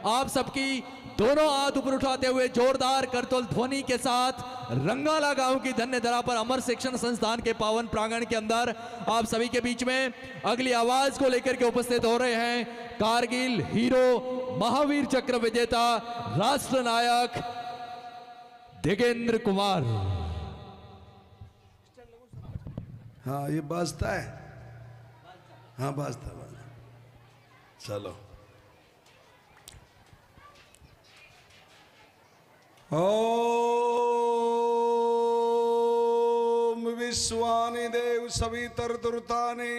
आप सबकी दोनों हाथ ऊपर उठाते हुए जोरदार करतोल ध्वनि के साथ रंगाला गांव की धन्य धरा पर अमर शिक्षण संस्थान के पावन प्रांगण के अंदर आप सभी के बीच में अगली आवाज को लेकर के उपस्थित हो रहे हैं कारगिल हीरो, महावीर चक्र विजेता, राष्ट्र नायक दिगेंद्र कुमार। हाँ ये बाजता है, हाँ बाजता चलो। ओम विश्वानि देव सवितर्तुर्तानि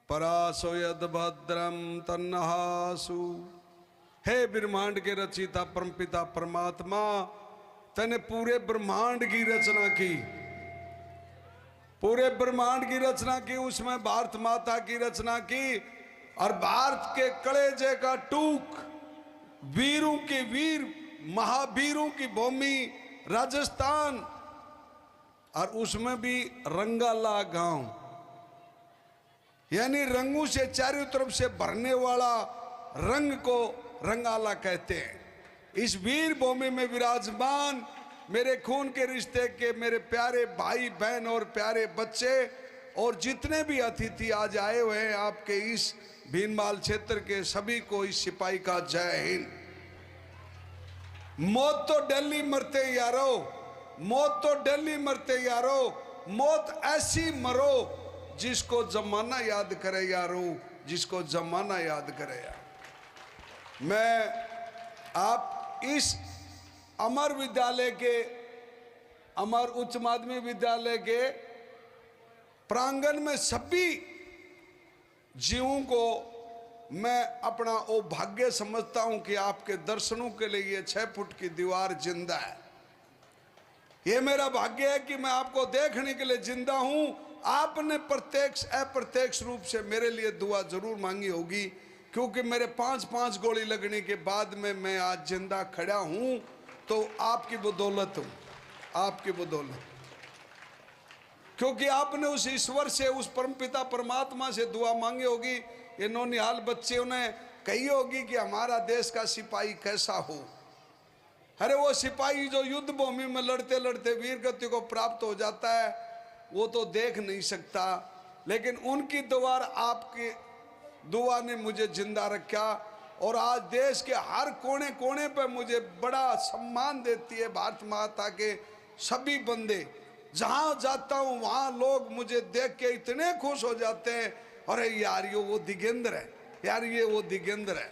परासो यद भद्रम तन्नहासु। हे ब्रह्मांड के रचिता परमपिता परमात्मा, तने पूरे ब्रह्मांड की रचना की, पूरे ब्रह्मांड की रचना की, उसमें भारत माता की रचना की और भारत के कलेजे का टूक, वीरों के वीर, महावीरों की भूमि राजस्थान, और उसमें भी रंगाला गांव, यानी रंगों से चारों तरफ से भरने वाला रंग को रंगाला कहते हैं। इस वीर भूमि में विराजमान मेरे खून के रिश्ते के मेरे प्यारे भाई बहन और प्यारे बच्चे और जितने भी अतिथि आज आए हुए हैं आपके इस भीनमाल क्षेत्र के, सभी को इस सिपाही का जय हिंद। मौत तो दिल्ली मरते यारो, मौत तो दिल्ली मरते यारो, मौत ऐसी मरो जिसको जमाना याद करे यारो, जिसको जमाना याद करे यार। मैं आप इस अमर विद्यालय के, अमर उच्च माध्यमिक विद्यालय के प्रांगण में सभी जीवों को मैं अपना वो भाग्य समझता हूं कि आपके दर्शनों के लिए ये 6 फुट की दीवार जिंदा है। ये मेरा भाग्य है कि मैं आपको देखने के लिए जिंदा हूं। आपने प्रत्यक्ष अप्रत्यक्ष रूप से मेरे लिए दुआ जरूर मांगी होगी, क्योंकि मेरे 5-5 गोली लगने के बाद में मैं आज जिंदा खड़ा हूं, तो आपकी बदौलत हूं, आपकी बदौलत, क्योंकि आपने उस ईश्वर से, उस परमपिता परमात्मा से दुआ मांगी होगी। ये नौनिहाल बच्चों ने कही होगी कि हमारा देश का सिपाही कैसा हो। अरे वो सिपाही जो युद्ध भूमि में लड़ते लड़ते वीर गति को प्राप्त हो जाता है, वो तो देख नहीं सकता, लेकिन उनकी दुआ, आपकी दुआ ने मुझे जिंदा रखा और आज देश के हर कोने कोने पर मुझे बड़ा सम्मान देती है भारत माता के सभी बंदे। जहां जाता हूं वहां लोग मुझे देख के इतने खुश हो जाते हैं, अरे यार ये वो दिगेंद्र है, यार ये वो दिगेंद्र है।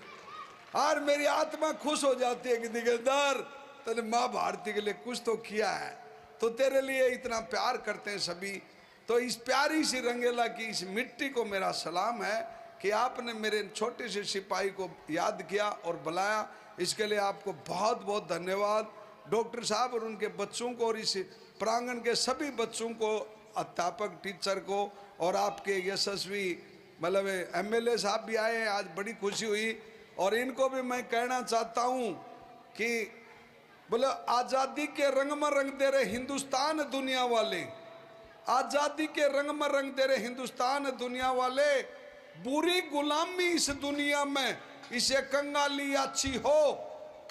और मेरी आत्मा खुश हो जाती है कि दिगेंद्र तूने माँ भारती के लिए कुछ तो किया है, तो तेरे लिए इतना प्यार करते हैं सभी। तो इस प्यारी सी रंगेला की इस मिट्टी को मेरा सलाम है कि आपने मेरे छोटे से सिपाही को याद किया और बुलाया, इसके लिए आपको बहुत बहुत धन्यवाद। डॉक्टर साहब और उनके बच्चों को और इस प्रांगण के सभी बच्चों को, अध्यापक टीचर को, और आपके यशस्वी मतलब एमएलए साहब भी आए हैं, आज बड़ी खुशी हुई। और इनको भी मैं कहना चाहता हूँ कि बोले आज़ादी के रंग में रंग दे रहे हिंदुस्तान दुनिया वाले, आज़ादी के रंग में रंग दे रहे हिंदुस्तान दुनिया वाले, बुरी गुलामी इस दुनिया में इसे कंगाली अच्छी हो,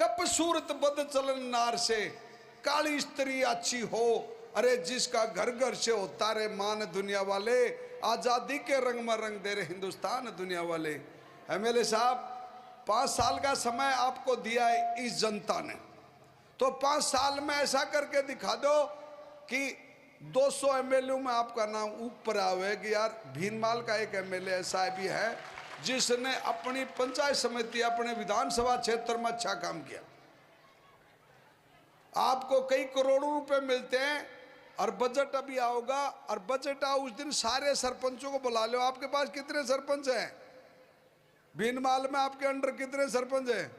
कप सूरत बद चलन नार से, काली स्त्री अच्छी हो, अरे जिसका घर घर से होता रे मान दुनिया वाले, आज़ादी के रंग में रंग दे रहे हिंदुस्तान दुनिया वाले। एमएलए साहब 5 साल का समय आपको दिया है इस जनता ने, तो 5 साल में ऐसा करके दिखा दो कि 200 एमएलए में आपका नाम ऊपर आवे कि यार भीनमाल का एक एमएलए ऐसा भी है जिसने अपनी पंचायत समिति, अपने विधानसभा क्षेत्र में अच्छा काम किया। आपको कई करोड़ों रुपए मिलते हैं और बजट अभी आओगा, और बजट आओ उस दिन सारे सरपंचों को बुला लो। आपके पास कितने सरपंच हैं भीनमाल में? आपके अंडर कितने सरपंच हैं?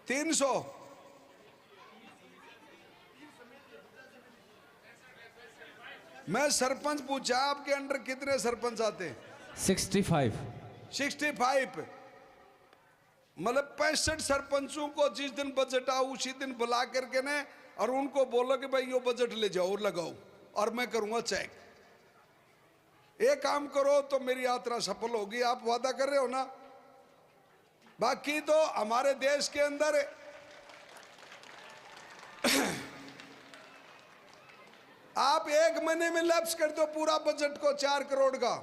300। मैं सरपंच पूछा आपके अंडर कितने सरपंच आते हैं? 65। मतलब 65 सरपंचों को जिस दिन बजट आओ उसी दिन बुला करके ने, और उनको बोलो कि भाई यो बजट ले जाओ और लगाओ, और मैं करूंगा चेक। एक काम करो तो मेरी यात्रा सफल होगी। आप वादा कर रहे हो ना? बाकी तो हमारे देश के अंदर आप 1 महीने में लैप्स कर दो पूरा बजट को 4 करोड़ का।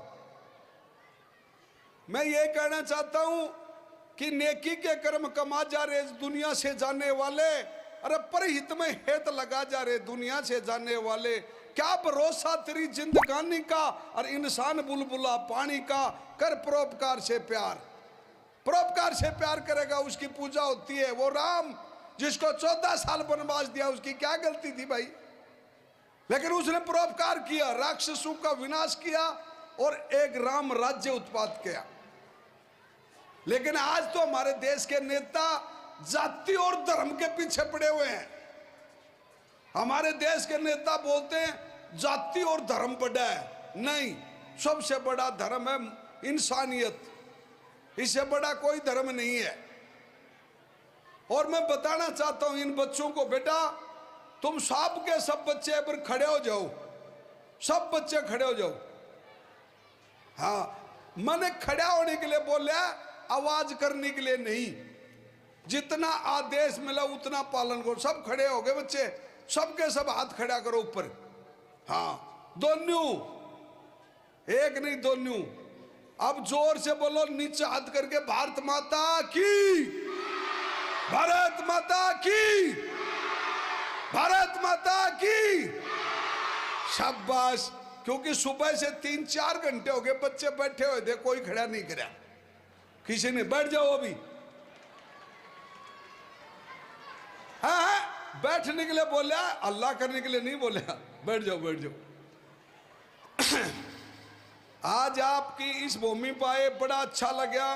मैं ये कहना चाहता हूं कि नेकी के कर्म कमा जा रहे दुनिया से जाने वाले, अरे परहित में हेत लगा जा रहे दुनिया से जाने वाले। क्या भरोसा तेरी जिंदगानी का, और इंसान बुलबुला पानी का। कर परोपकार से प्यार, परोपकार से प्यार करेगा उसकी पूजा होती है। वो राम जिसको 14 साल वनवास दिया, उसकी क्या गलती थी भाई? लेकिन उसने परोपकार किया, राक्षसों का विनाश किया और एक राम राज्य उत्पाद किया। लेकिन आज तो हमारे देश के नेता जाति और धर्म के पीछे पड़े हुए हैं। हमारे देश के नेता बोलते हैं जाति और धर्म बड़ा है। नहीं, सबसे बड़ा धर्म है इंसानियत, इससे बड़ा कोई धर्म नहीं है। और मैं बताना चाहता हूं इन बच्चों को, बेटा तुम सब के सब बच्चे पर खड़े हो जाओ, सब बच्चे खड़े हो जाओ। हाँ, मैंने खड़ा होने के लिए बोला, आवाज करने के लिए नहीं। जितना आदेश मिला उतना पालन करो। सब खड़े हो गए बच्चे, सबके सब हाथ खड़ा करो ऊपर। हाँ, दोनों, एक नहीं दोनों। अब जोर से बोलो, नीचे हाथ करके, भारत माता की, भारत माता की, भारत माता की। शाबाश। क्योंकि सुबह से 3-4 घंटे हो गए बच्चे बैठे हुए थे, कोई खड़ा नहीं करा किसी ने। बैठ जाओ अभी। हाँ, बैठने के लिए बोला, अल्लाह करने के लिए नहीं बोला। बैठ जाओ, बैठ जाओ। आज आपकी इस भूमि पर आए बड़ा अच्छा लगा।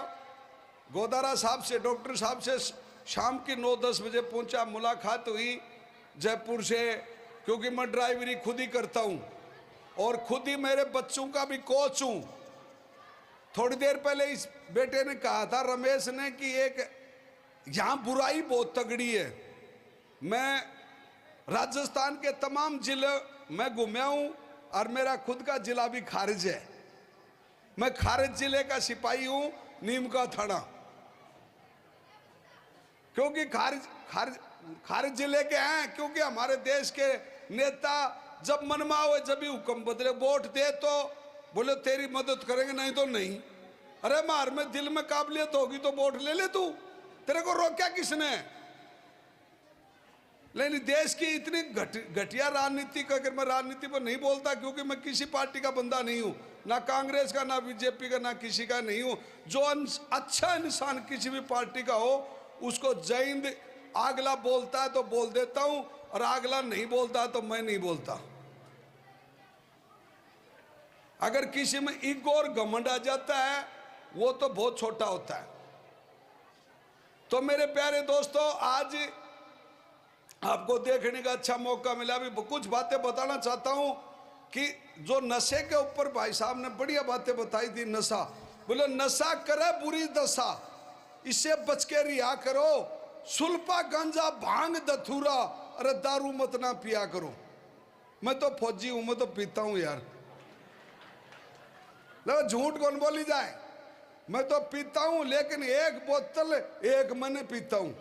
गोदारा साहब से, डॉक्टर साहब से शाम की 9-10 बजे पहुंचा, मुलाकात हुई जयपुर से। क्योंकि मैं ड्राइवरी खुद ही करता हूं और खुद ही मेरे बच्चों का भी कोच हूं। थोड़ी देर पहले इस बेटे ने कहा था, रमेश ने, कि एक यहां बुराई बहुत तगड़ी है। मैं राजस्थान के तमाम जिले में घूमया हूं और मेरा खुद का जिला भी खारिज है। मैं खारिज जिले का सिपाही हूं, नीम का थाना। क्योंकि खारिज जिले के हैं, क्योंकि हमारे देश के नेता जब मनमा हुए जब भी हुक्म बदले। वोट दे तो बोले तेरी मदद करेंगे, नहीं तो नहीं। अरे मार में दिल में काबिलियत होगी तो वोट ले ले तू, तेरे को रोका किसने? लेकिन देश की इतनी घटिया राजनीति का, अगर मैं राजनीति पर नहीं बोलता क्योंकि मैं किसी पार्टी का बंदा नहीं हूं, ना कांग्रेस का, ना बीजेपी का, ना किसी का नहीं हूं। जो अच्छा इंसान किसी भी पार्टी का हो उसको जय हिंद अगला बोलता है तो बोल देता हूं, और अगला नहीं बोलता तो मैं नहीं बोलता। अगर किसी में ईगो और घमंड आ जाता है वो तो बहुत छोटा होता है। तो मेरे प्यारे दोस्तों, आज आपको देखने का अच्छा मौका मिला। अभी कुछ बातें बताना चाहता हूं कि जो नशे के ऊपर भाई साहब ने बढ़िया बातें बताई थी। नशा, बोले नशा करे बुरी दशा, इससे बच के रिया करो। सुल्फा गांजा भांग धतूरा, अरे दारू मत ना पिया करो। मैं तो फौजी हूं, मैं तो पीता हूं यार, झूठ कौन बोली जाए। मैं तो पीता हूं, लेकिन 1 बोतल 1 महीने पीता हूं,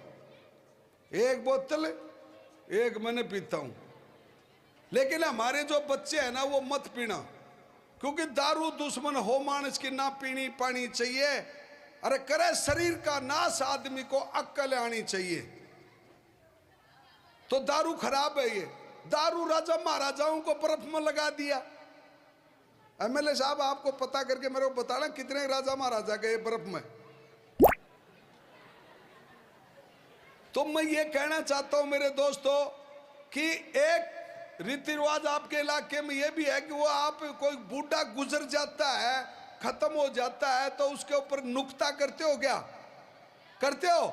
1 बोतल 1 महीने पीता हूं। लेकिन हमारे जो बच्चे हैं ना, वो मत पीना, क्योंकि दारू दुश्मन हो मानस की, ना पीनी पानी चाहिए। अरे करे शरीर का नाश, आदमी को अक्ल आनी चाहिए। तो दारू खराब है। ये दारू राजा महाराजाओं को बर्फ में लगा दिया। एमएलए साहब आपको पता करके मेरे को बताना कितने राजा महाराजा गए बर्फ में। तो मैं ये कहना चाहता हूं मेरे दोस्तों कि एक रीति रिवाज आपके इलाके में ये भी है कि वो आप कोई बूढ़ा गुजर जाता है, खत्म हो जाता है, तो उसके ऊपर नुक्ता करते हो क्या? करते हो?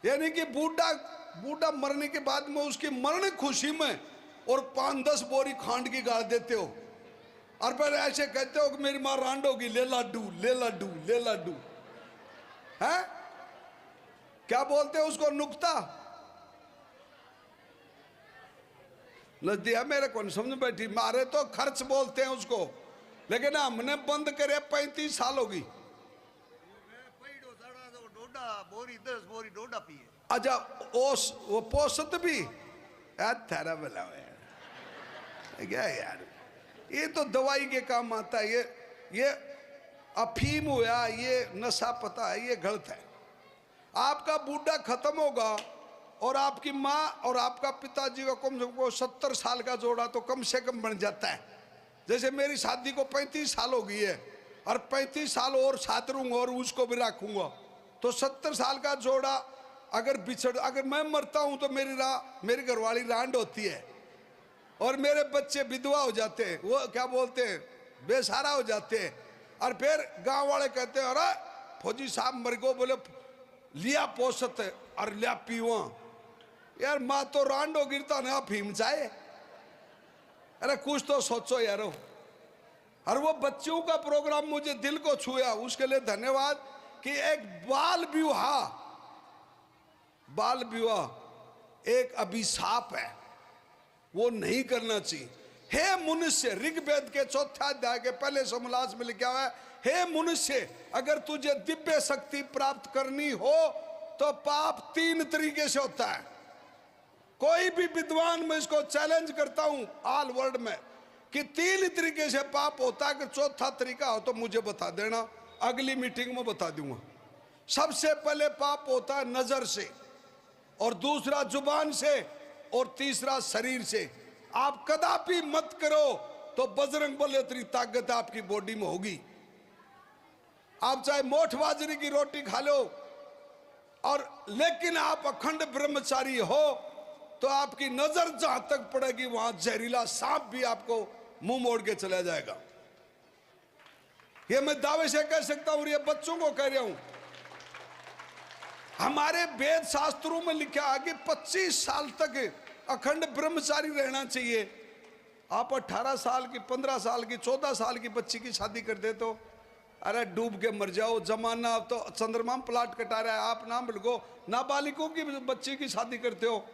यानी कि बूढ़ा मरने के बाद में उसकी मरण खुशी में और 5-10 बोरी खांड की गाड़ देते हो, और फिर ऐसे कहते हो कि मेरी मां रांड होगी, ले लाडू ले लाडू ले लाडू। है क्या बोलते हैं उसको? नुक्ता। नजदिया मेरे कौन समझ बैठी, मारे तो खर्च बोलते हैं उसको। लेकिन हमने बंद करे 35 साल होगी। अच्छा वो पोषत भी थारा बला क्या यार, ये तो दवाई के काम आता है। ये अफीम हुआ, ये नशा पता है, ये गलत है। आपका बूढ़ा खत्म होगा और आपकी माँ और आपका पिताजी का कम से कम 70 साल का जोड़ा तो कम से कम बन जाता है। जैसे मेरी शादी को 35 साल हो गई है और 35 साल और साथ रहूंगा और उसको भी रखूंगा तो 70 साल का जोड़ा अगर मैं मरता हूं तो मेरी घरवाली रांड होती है और मेरे बच्चे विधवा हो जाते हैं, वो क्या बोलते हैं, बेसहारा हो जाते हैं। और फिर गांव वाले कहते हैं अरे फौजी साहब मर गो, बोले लिया पोसत है और लिया पीवा। यार माँ तो रांडो गिरता ना फीम चाहे, अरे कुछ तो सोचो यारो। और वो बच्चों का प्रोग्राम मुझे दिल को छुआ, उसके लिए धन्यवाद। कि एक बाल विवाह एक अभिशाप है, वो नहीं करना चाहिए। हे मनुष्य, ऋग्वेद के 4 अध्याय के पहले समलास में लिखा हुआ है, हे मनुष्य अगर तुझे दिव्य शक्ति प्राप्त करनी हो तो पाप 3 तरीके से होता है। कोई भी विद्वान, मैं इसको चैलेंज करता हूं ऑल वर्ल्ड में कि 3 तरीके से पाप होता है। अगर चौथा तरीका हो तो मुझे बता देना, अगली मीटिंग में बता दूंगा। सबसे पहले पाप होता है नजर से, और दूसरा जुबान से, और तीसरा शरीर से। आप कदापि मत करो तो बजरंग बली इतनी ताकत आपकी बॉडी में होगी। आप चाहे मोठ बाजरी की रोटी खा लो और लेकिन आप अखंड ब्रह्मचारी हो तो आपकी नजर जहां तक पड़ेगी वहां जहरीला सांप भी आपको मुंह मोड़ के चला जाएगा। ये मैं दावे से कह सकता हूं, ये बच्चों को कह रहा हूं। हमारे वेद शास्त्रों में लिखा है कि 25 साल तक अखंड ब्रह्मचारी रहना चाहिए। आप 18 साल की, 15 साल की, 14 साल की बच्ची की शादी कर दे तो अरे डूब के मर जाओ। जमाना तो चंद्रमा में प्लाट कटा रहा है, आप ना बिल्को नाबालिगों की बच्ची की शादी करते हो।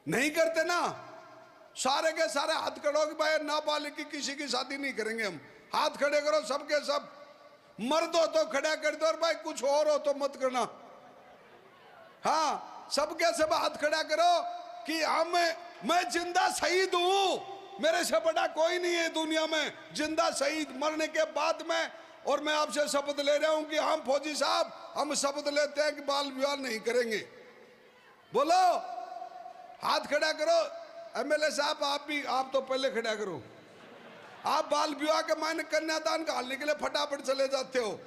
नहीं करते ना, सारे के सारे हाथ खड़े हो कि भाई नाबालिग की किसी की शादी नहीं करेंगे हम। हाथ खड़े करो सबके सब, मर्द हो तो खड़ा कर दो और भाई कुछ और हो तो मत करना। हाँ, सबके सब हाथ खड़ा करो कि मैं जिंदा शहीद हूं, मेरे से बड़ा कोई नहीं है दुनिया में, जिंदा शहीद मरने के बाद में। और मैं आपसे शपथ ले रहा हूं कि हम फौजी साहब, हम शपथ लेते हैं कि बाल विवाह नहीं करेंगे। बोलो, हाथ खड़ा करो। एमएलए साहब आप तो पहले खड़ा करो। आप बाल विवाह के मायने कन्यादान घालने के लिए फटाफट चले जाते हो।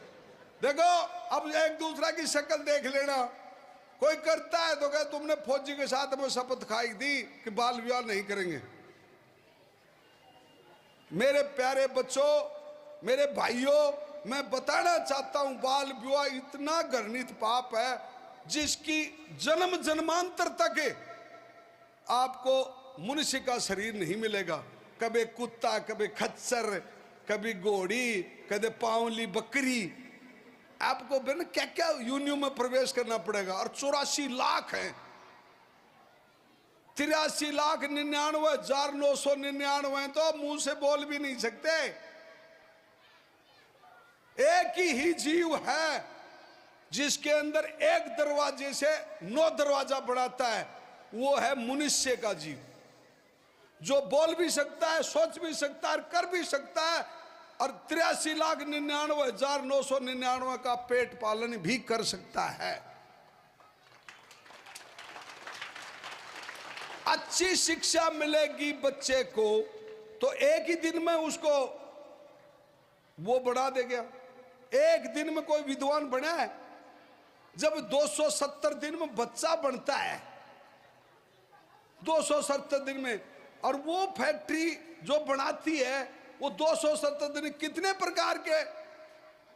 देखो अब एक दूसरा की शक्ल देख लेना, कोई करता है तो कहे तुमने फौजी के साथ में शपथ खाई थी कि बाल विवाह नहीं करेंगे। मेरे प्यारे बच्चों, मेरे भाइयों, मैं बताना चाहता हूं बाल विवाह इतना घृणित पाप है जिसकी जन्म जन्मांतर तक आपको मनुष्य का शरीर नहीं मिलेगा। कभी कुत्ता, कभी खच्चर, कभी घोड़ी, कभी पावली बकरी, आपको बिना क्या क्या यूनियों में प्रवेश करना पड़ेगा। और 84 लाख है, 83,99,999 तो मुंह से बोल भी नहीं सकते। एक ही जीव है जिसके अंदर एक दरवाजे से 9 दरवाजा बढ़ाता है, वो है मनुष्य का जीव, जो बोल भी सकता है, सोच भी सकता है, कर भी सकता है, और 83,99,999 का पेट पालन भी कर सकता है। अच्छी शिक्षा मिलेगी बच्चे को तो एक ही दिन में उसको वो बढ़ा देगा। एक दिन में कोई विद्वान बना है? जब 270 दिन में बच्चा बनता है, 270 दिन में, और वो फैक्ट्री जो बनाती है वो 270 दिन कितने प्रकार के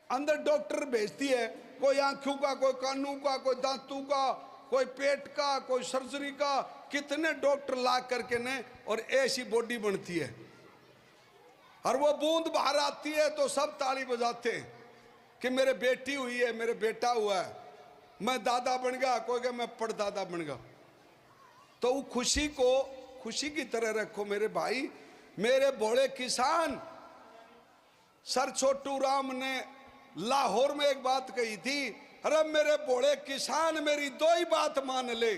अंदर डॉक्टर भेजती है, कोई आंखों का, कोई कानों का, कोई दांतों का, कोई पेट का, कोई सर्जरी का, कितने डॉक्टर ला करके ने और ऐसी बॉडी बनती है। और वो बूंद बाहर आती है तो सब ताली बजाते हैं कि मेरे बेटी हुई है, मेरे बेटा हुआ है, मैं दादा बन गया, कोई कहे मैं परदादा बन गया। तो वो खुशी को खुशी की तरह रखो मेरे भाई, मेरे भोले किसान। सर छोटू राम ने लाहौर में एक बात कही थी, अरे मेरे भोले किसान मेरी दो ही बात मान ले,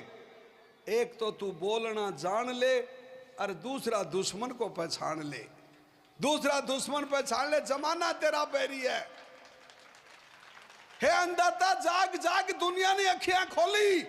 एक तो तू बोलना जान ले और दूसरा दुश्मन को पहचान ले। दूसरा दुश्मन पहचान ले, जमाना तेरा बैरी है। हे अंधाता जाग जाग, दुनिया ने अखियां खोली।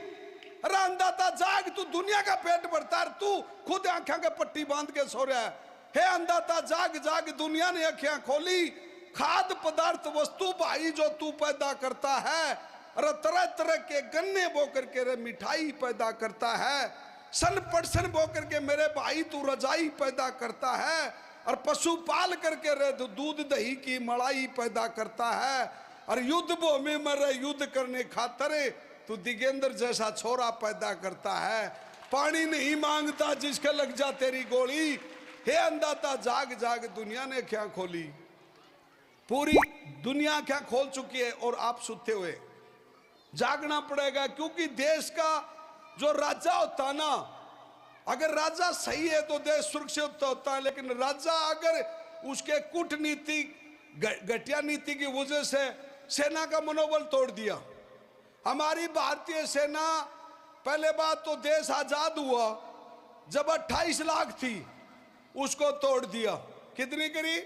अरे अंधाता जाग, तू दुनिया का पेट भरता है, तू खुद आंखों के पट्टी बांध के सो रहा है। हे अंधाता जाग जाग, दुनिया ने अखियां खोली। खाद्य पदार्थ वस्तु भाई जो तू पैदा करता है, अरे तरह तरह के गन्ने बो करके रे मिठाई पैदा करता है, सन पटसन बो करके मेरे भाई तू रजाई पैदा करता है, और पशु पाल करके रे दूध दही की मलाई पैदा करता है, और युद्ध भूमि में रे युद्ध करने खातिर तू दिगेंद्र जैसा छोरा पैदा करता है। पानी नहीं मांगता जिसके लग जा तेरी गोली। हे अंधाता जाग जाग, दुनिया ने क्या खोली। पूरी दुनिया क्या खोल चुकी है और आप सुते हुए। जागना पड़ेगा, क्योंकि देश का जो राजा होता ना, अगर राजा सही है तो देश सुरक्षित होता है, लेकिन राजा अगर उसके कूटनीति घटिया नीति की वजह से सेना का मनोबल तोड़ दिया। हमारी भारतीय सेना, पहले बात तो देश आजाद हुआ जब 28 लाख थी, उसको तोड़ दिया। कितनी करी?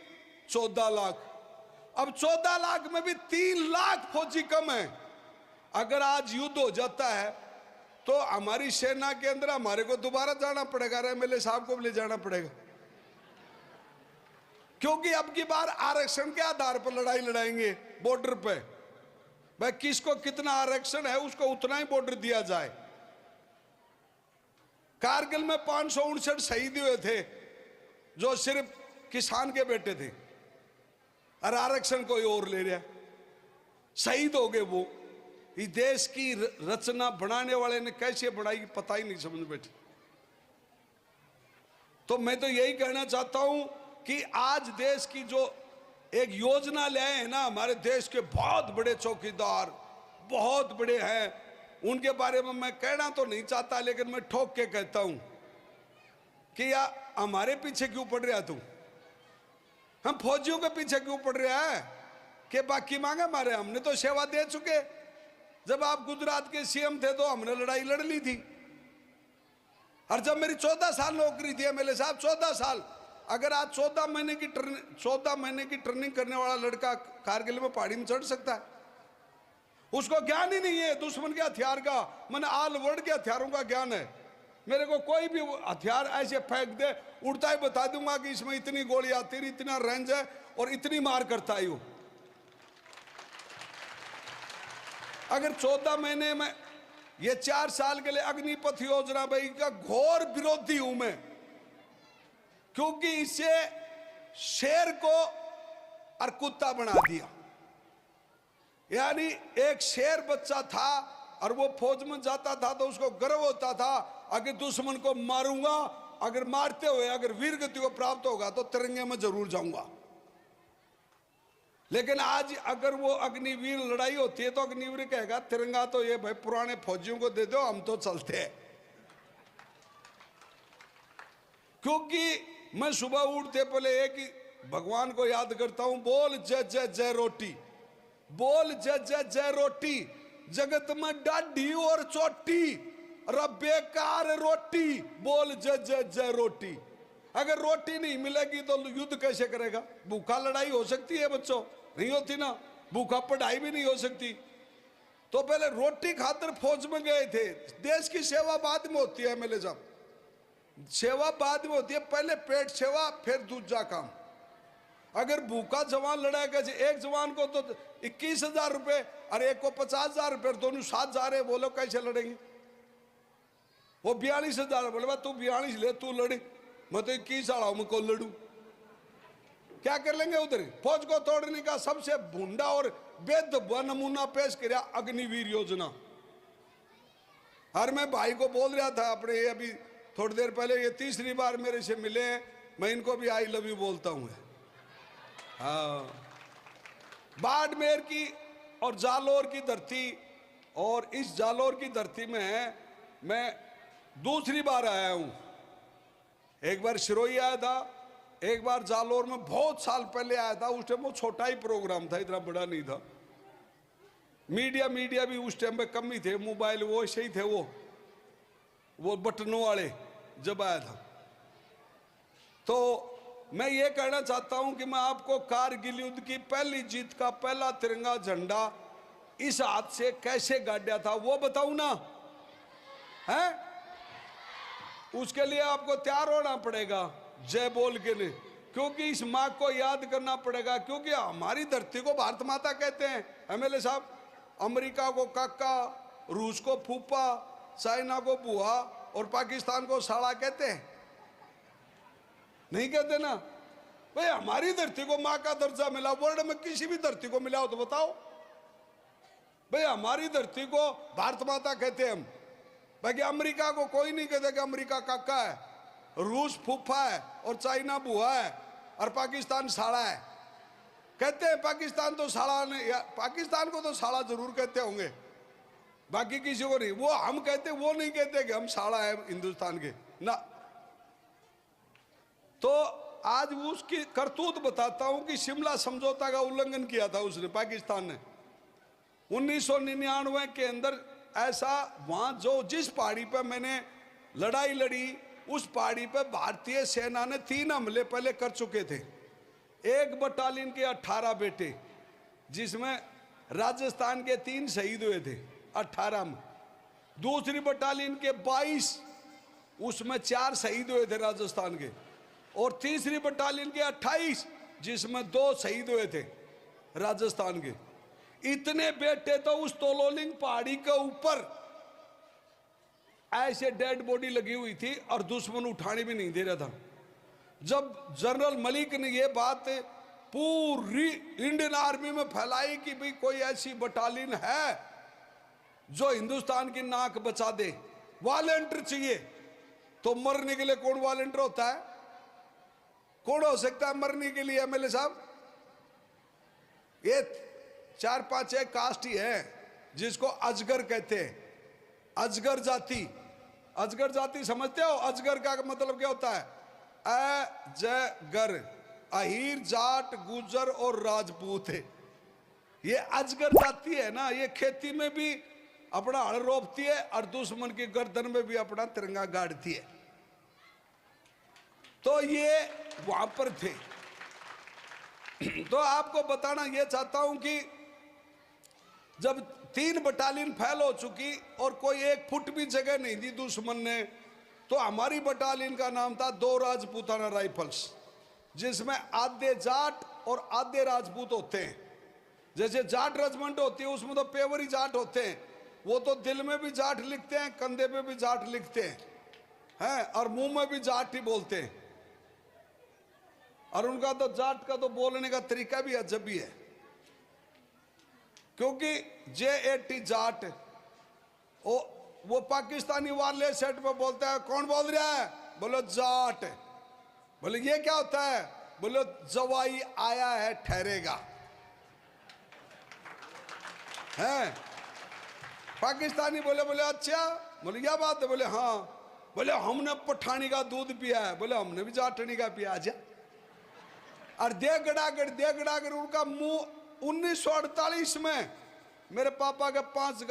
14 लाख। अब 14 लाख में भी 3 लाख फौजी कम है। अगर आज युद्ध हो जाता है तो हमारी सेना के अंदर हमारे को दोबारा जाना पड़ेगा, एमएलए साहब को भी ले जाना पड़ेगा, क्योंकि अब की बार आरक्षण के आधार पर लड़ाई लड़ाएंगे बॉर्डर पे। भाई किसको कितना आरक्षण है उसको उतना ही बॉर्डर दिया जाए। कारगिल में 559 शहीद हुए थे जो सिर्फ किसान के बेटे थे, और आरक्षण कोई और ले रहा। शहीद हो गए वो। इस देश की रचना बनाने वाले ने कैसे बनाई पता ही नहीं समझ बैठी। तो मैं तो यही कहना चाहता हूं कि आज देश की जो एक योजना ले आए हैं ना, हमारे देश के बहुत बड़े चौकीदार बहुत बड़े हैं, उनके बारे में मैं कहना तो नहीं चाहता, लेकिन मैं ठोक के कहता हूं कि या हमारे पीछे क्यों पड़ रहा तू? हम फौजियों के पीछे क्यों पड़ रहा है कि बाकी मांगे मारे? हमने तो सेवा दे चुके। जब आप गुजरात के सीएम थे तो हमने लड़ाई लड़ ली थी, और जब मेरी 14 साल नौकरी थी एमएलए साहब, 14 साल। अगर आज 14 महीने की ट्रेनिंग करने वाला लड़का कारगिल में पहाड़ी में चढ़ सकता है? उसको ज्ञान ही नहीं है दुश्मन के हथियार का। मैंने ऑल वर्ल्ड के हथियारों का ज्ञान है। मेरे को कोई भी हथियार ऐसे फेंक दे, उड़ता ही बता दूंगा कि इसमें इतनी गोली आती है, इतना रेंज है और इतनी मार करता है वो। अगर 14 महीने में, ये 4 साल के लिए अग्निपथ योजना भाई का घोर विरोधी हूं मैं, क्योंकि इससे शेर को और कुत्ता बना दिया। यानी एक शेर बच्चा था और वो फौज में जाता था तो उसको गर्व होता था, अगर दुश्मन को मारूंगा, अगर मारते हुए अगर वीर गति को प्राप्त होगा तो तिरंगे में जरूर जाऊंगा। लेकिन आज अगर वो अग्निवीर लड़ाई होती है तो अग्निवीर कहेगा तिरंगा तो ये भाई पुराने फौजियों को दे दो, हम तो चलते हैं। क्योंकि मैं सुबह उठते पहले एक ही भगवान को याद करता हूं, बोल जय जय जय रोटी, बोल जय जय जय रोटी, जगत में डाढ़ी और चोटी, रब्बे कार रोटी, बोल जय जय जय रोटी। अगर रोटी नहीं मिलेगी तो युद्ध कैसे करेगा? भूखा लड़ाई हो सकती है बच्चों? नहीं होती ना। भूखा पढ़ाई भी नहीं हो सकती। तो पहले रोटी खातिर फौज में गए थे। देश की सेवा बाद में होती है मेरे साहब, सेवा बाद में होती है, पहले पेट सेवा फिर दूसरा काम। अगर भूखा जवान लड़ाएगा, एक जवान को तो 21,000 रुपए और एक को 50,000 रुपए, दोनों 7,000 है, बोलो कैसे लड़ेंगे? वो 42,000 बोले तू 42 ले, तू लड़े, मैं तो 21 आड़ा हूं, मैं को लड़ू। क्या कर लेंगे उधर? फौज को तोड़ने का सबसे भूंडा और बेद नमूना पेश किया अग्निवीर योजना। और मैं भाई को बोल रहा था अपने, अभी थोड़ी देर पहले, ये तीसरी बार मेरे से मिले हैं, मैं इनको भी आई लव यू बोलता हूं। हाँ, बाड़मेर की और जालोर की धरती, और इस जालोर की धरती में मैं दूसरी बार आया हूं। एक बार सिरोही आया था एक बार जालोर में बहुत साल पहले आया था, उस टाइम वो छोटा ही प्रोग्राम था, इतना बड़ा नहीं था। मीडिया भी उस टाइम पे कम ही थे, मोबाइल वो ऐसे ही थे, वो बटनों वाले जब आया था। तो मैं ये कहना चाहता हूं कि मैं आपको कारगिल युद्ध की पहली जीत का पहला तिरंगा झंडा इस हाथ से कैसे गाड़ा था वो बताऊं ना, है? उसके लिए आपको तैयार होना पड़ेगा जय बोल के लिए, क्योंकि इस माँ को याद करना पड़ेगा, क्योंकि हमारी धरती को भारत माता कहते हैं एमएलए साहब। अमेरिका को काका, रूस को फूफा, चाइना को बुआ और पाकिस्तान को साला कहते हैं, नहीं कहते ना भाई? हमारी धरती को माँ का दर्जा मिला, वर्ल्ड में किसी भी धरती को मिला हो तो बताओ भाई। हमारी धरती को भारत माता कहते हैं हम, बाकी अमेरिका को कोई नहीं कहते कि अमेरिका काका है, रूस फूफा है और चाइना बुआ है और पाकिस्तान साला है। कहते हैं पाकिस्तान तो साला नहीं, पाकिस्तान को तो साला जरूर कहते होंगे, बाकी किसी को नहीं। वो हम कहते, वो नहीं कहते कि हम साला है हिंदुस्तान के ना। तो आज उसकी करतूत बताता हूं कि शिमला समझौता का उल्लंघन किया था उसने, पाकिस्तान ने 1999 के अंदर। ऐसा वहां जिस पहाड़ी पर मैंने लड़ाई लड़ी, उस पहाड़ी पर भारतीय सेना ने 3 हमले पहले कर चुके थे। एक बटालियन के 18 बेटे, जिसमें राजस्थान के 3 शहीद हुए थे 18 में। दूसरी बटालियन के 22, उसमें 4 शहीद हुए थे राजस्थान के। और तीसरी बटालियन के 28, जिसमें 2 शहीद हुए थे राजस्थान के। इतने बेटे तो उस तोलोलिंग पहाड़ी के ऊपर ऐसे डेड बॉडी लगी हुई थी और दुश्मन उठाने भी नहीं दे रहा था। जब जनरल मलिक ने ये बात पूरी इंडियन आर्मी में फैलाई कि भाई कोई ऐसी बटालियन है जो हिंदुस्तान की नाक बचा दे, वॉलेंटियर चाहिए, तो मरने के लिए कौन वॉलेंटियर होता है? कौन हो सकता है मरने के लिए एमएलए साहब? ये 4-5 एक कास्ट ही है जिसको अजगर कहते हैं, अजगर जाति। अजगर जाति समझते हो? अजगर का मतलब क्या होता है? अजगर, अहीर, जाट, गुजर और राजपूत है। ये अजगर जाति है ना, ये खेती में भी अपना हल रोपती है और दुश्मन की गर्दन में भी अपना तिरंगा गाड़ती है। तो ये वहां पर थे। तो आपको बताना ये चाहता हूं कि जब 3 बटालियन फैल हो चुकी और कोई 1 फुट भी जगह नहीं दी दुश्मन ने, तो हमारी बटालियन का नाम था 2 राजपूताना राइफल्स, जिसमें आधे जाट और आधे राजपूत होते हैं। जैसे जाट रेजिमेंट होती है उसमें तो पेवरी जाट होते हैं, वो तो दिल में भी जाट लिखते हैं, कंधे पे भी जाट लिखते हैं, और मुंह में भी जाट ही बोलते हैं। और उनका तो जाट का तो बोलने का तरीका भी अजब ही है, क्योंकि J80 जाट वो पाकिस्तानी वाले सेट पे बोलता है, कौन बोल रहा है? बोलो जाट। बोले ये क्या होता है? बोलो जवाई आया है ठहरेगा, हैं? पाकिस्तानी बोले अच्छा, बोले क्या बात है? बोले हाँ। बोले हमने पठानी का दूध पिया है। बोले हमने भी जाटनी का पिया। आजा। और दे गड़ागड़ उनका मुंह। 1948 में मेरे पापा के 5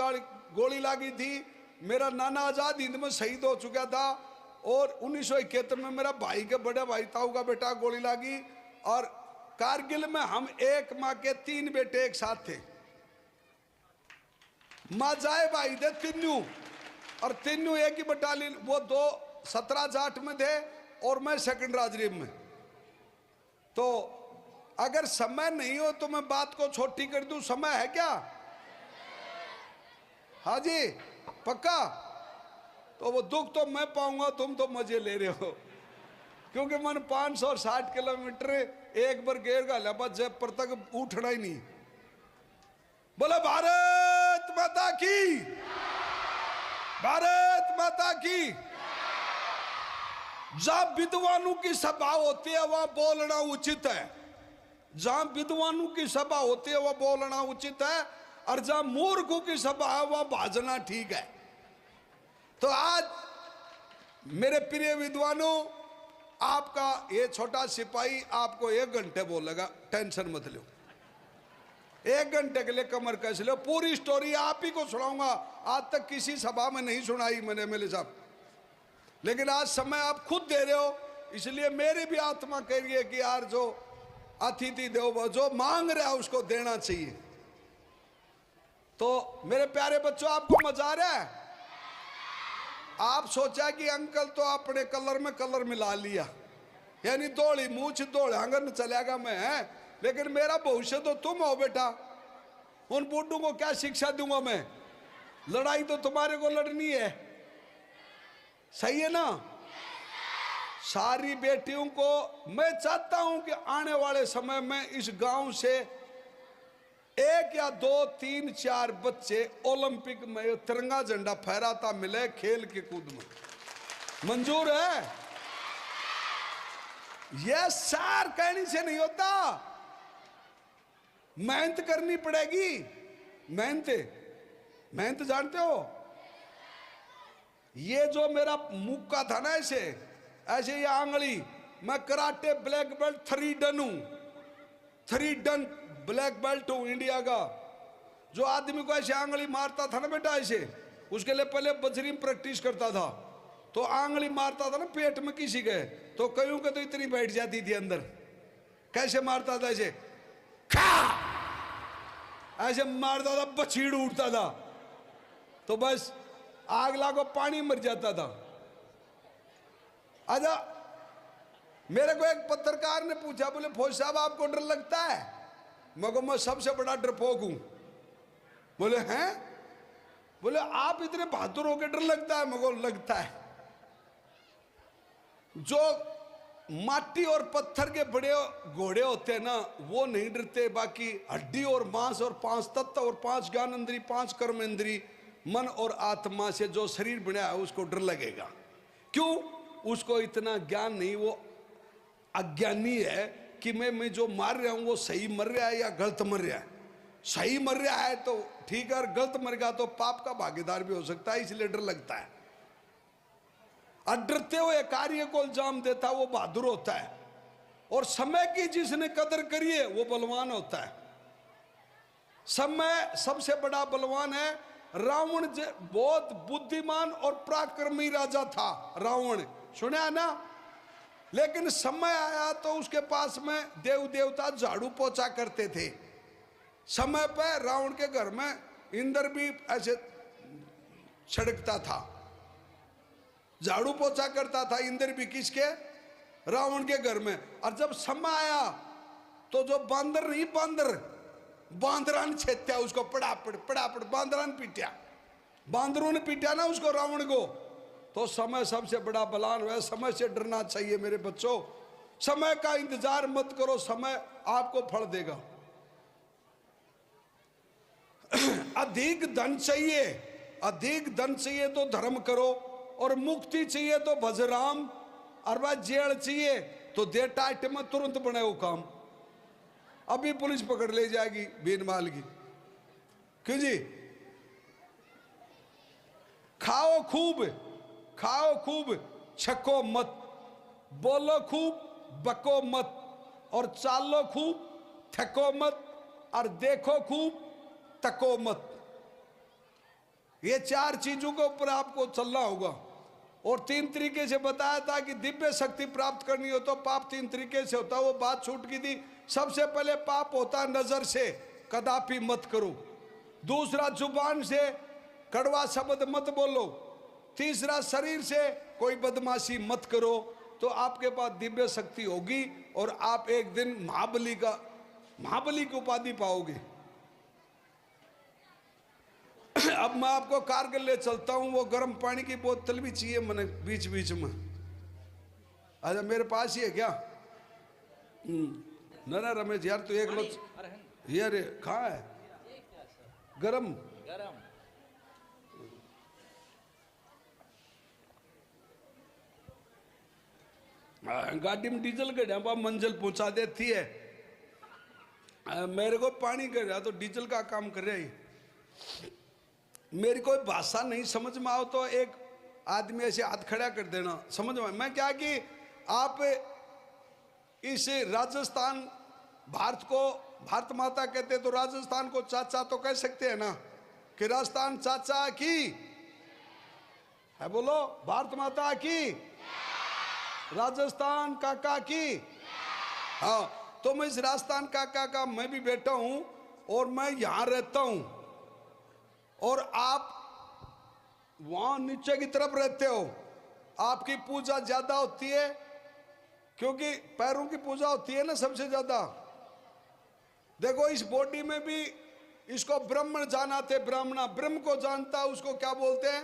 गोली लगी थी। मेरा नाना आजाद हिंद में शहीद हो चुका था, और 1971 में मेरा भाई के बड़े भाई ताऊ का बेटा गोली लगी। और कारगिल में हम एक माँ के 3 बेटे एक साथ थे। माँ जाए भाई थे तीनों, और तीनों एक ही बटालियन। वो 17 जाट में थे और मैं 2nd राजरीब में। तो अगर समय नहीं हो तो मैं बात को छोटी कर दूं। समय है क्या? हाँ जी, पक्का? तो वो दुख तो मैं पाऊंगा, तुम तो मजे ले रहे हो, क्योंकि मैंने 560 किलोमीटर एक बार गेर का लबा जयपुर तक उठना ही नहीं। बोला भारत माता की, भारत माता की। जहां विद्वानों की सभा होती है वहां बोलना उचित है। जहां विद्वानों की सभा होती है वह बोलना उचित है, और जहां मूर्खों की सभा है वह भाजना ठीक है। तो आज मेरे प्रिय विद्वानों, आपका ये छोटा सिपाही आपको 1 घंटे बोलेगा, टेंशन मत लो। 1 घंटे के लिए कमर कस लो, पूरी स्टोरी आप ही को सुनाऊंगा। आज तक किसी सभा में नहीं सुनाई मैंने एमएलए साहब, लेकिन आज समय आप खुद दे रहे हो, इसलिए मेरी भी आत्मा कह रही है कि यार जो अतिथि देवो, जो मांग रहा है उसको देना चाहिए। तो मेरे प्यारे बच्चों, आपको मजा आ रहा है? आप सोचा कि अंकल तो अपने कलर में कलर मिला लिया, यानी दौड़ी मूछ दौड़ आंगन चलेगा मैं है, लेकिन मेरा भविष्य तो तुम हो बेटा। उन बूढ़ों को क्या शिक्षा दूंगा मैं? लड़ाई तो तुम्हारे को लड़नी है, सही है ना? सारी बेटियों को मैं चाहता हूं कि आने वाले समय में इस गांव से 1 या 2, 3, 4 बच्चे ओलंपिक में तिरंगा झंडा फहराता मिले खेल के कूद में। मंजूर है? यह सार कहने से नहीं होता, मेहनत करनी पड़ेगी। मेहनत जानते हो? ये जो मेरा मुक्का था ना, ऐसे ये आंगली, मैं कराटे ब्लैक बेल्ट 3 डन हूं, 3 डन ब्लैक बेल्ट हूं इंडिया का। जो आदमी को ऐसे आंगली मारता था ना बेटा ऐसे, उसके लिए पहले बजरी में प्रैक्टिस करता था, तो आंगली मारता था ना पेट में किसी के, तो कईयों के तो इतनी बैठ जाती थी अंदर। कैसे मारता था? ऐसे खा, ऐसे मारता था, बछीड़ उठता था, तो बस आग लागो पानी मर जाता था। आजा, मेरे को एक पत्रकार ने पूछा, बोले फौज साहब आपको डर लगता है? मैं सबसे बड़ा डरपोक हूं। बोले हैं? बोले आप इतने बहादुर हो के डर लगता है? मेरे को लगता है। जो माटी और पत्थर के बड़े घोड़े होते हैं ना, वो नहीं डरते, बाकी हड्डी और मांस और 5 तत्व और 5 ज्ञान इंद्री, 5 कर्म इंद्री, मन और आत्मा से जो शरीर बनाया है उसको डर लगेगा। क्यों? उसको इतना ज्ञान नहीं, वो अज्ञानी है कि मैं जो मार रहा हूं वो सही मर रहा है या गलत मर रहा है। सही मर रहा है तो ठीक है, और गलत मर गया तो पाप का भागीदार भी हो सकता है, इसलिए डर लगता है। और डरते हुए कार्य को अंजाम देता वो बहादुर होता है, और समय की जिसने कदर करी है वो बलवान होता है। समय सबसे बड़ा बलवान है। रावण बहुत बुद्धिमान और पराक्रमी राजा था रावण, सुना ना? लेकिन समय आया तो उसके पास में देव देवता झाड़ू पोछा करते थे। समय पर रावण के घर में इंद्र भी ऐसे छिड़कता था, झाड़ू पोछा करता था इंद्र भी, किसके? रावण के घर में। और जब समय आया तो जो बांदर नहीं, बांदरान छेत्या उसको, पड़ापड़ बांदरान पीटा, बांदरों ने पीटा ना उसको, रावण को। तो समय सबसे बड़ा बलवान है। समय से डरना चाहिए मेरे बच्चों। समय का इंतजार मत करो, समय आपको फल देगा। अधिक धन चाहिए तो धर्म करो, और मुक्ति चाहिए तो भज राम, और वह जेल चाहिए तो दे टाइट में तुरंत बने वो काम। अभी पुलिस पकड़ ले जाएगी बीनमाल की। क्यों जी? खाओ खूब, छको मत, बोलो खूब, बको मत, और चालो खूब, थको मत, और देखो खूब, तको मत। ये 4 चीजों के ऊपर आपको चलना होगा। और 3 तरीके से बताया था कि दिव्य शक्ति प्राप्त करनी हो तो पाप 3 तरीके से होता है, वो बात छूट गई थी। सबसे पहले पाप होता है नजर से, कदापि मत करो। दूसरा, जुबान से कड़वा शब्द मत बोलो। तीसरा, शरीर से कोई बदमाशी मत करो, तो आपके पास दिव्य शक्ति होगी और आप एक दिन महाबली की उपाधि पाओगे। अब मैं आपको कारगिल ले चलता हूं, वो गर्म पानी की बोतल भी चाहिए मैंने बीच बीच में। अच्छा मेरे पास ही है क्या? ना रमेश यार, तू एक लोग यार कहाँ है? गरम गाड़ी में डीजल के डब्बा मंजिल पहुंचा देती है। मेरे को पानी कर रहा तो डीजल का काम कर रहा है। मेरी कोई भाषा नहीं समझ में आओ तो एक आदमी ऐसे हाथ खड़ा कर देना, समझ में। मैं क्या कि आप इस राजस्थान, भारत को भारत माता कहते हैं तो राजस्थान को चाचा तो कह सकते हैं ना, कि राजस्थान चाचा की है, बोलो भारत माता की, राजस्थान काका की। हाँ, तो मैं इस राजस्थान काका का मैं भी बेटा हूं और मैं यहां रहता हूं, और आप वहां नीचे की तरफ रहते हो। आपकी पूजा ज्यादा होती है, क्योंकि पैरों की पूजा होती है ना सबसे ज्यादा। देखो इस बॉडी में भी इसको ब्राह्मण जानाते, ब्राह्मणा ब्रह्म को जानता, उसको क्या बोलते हैं?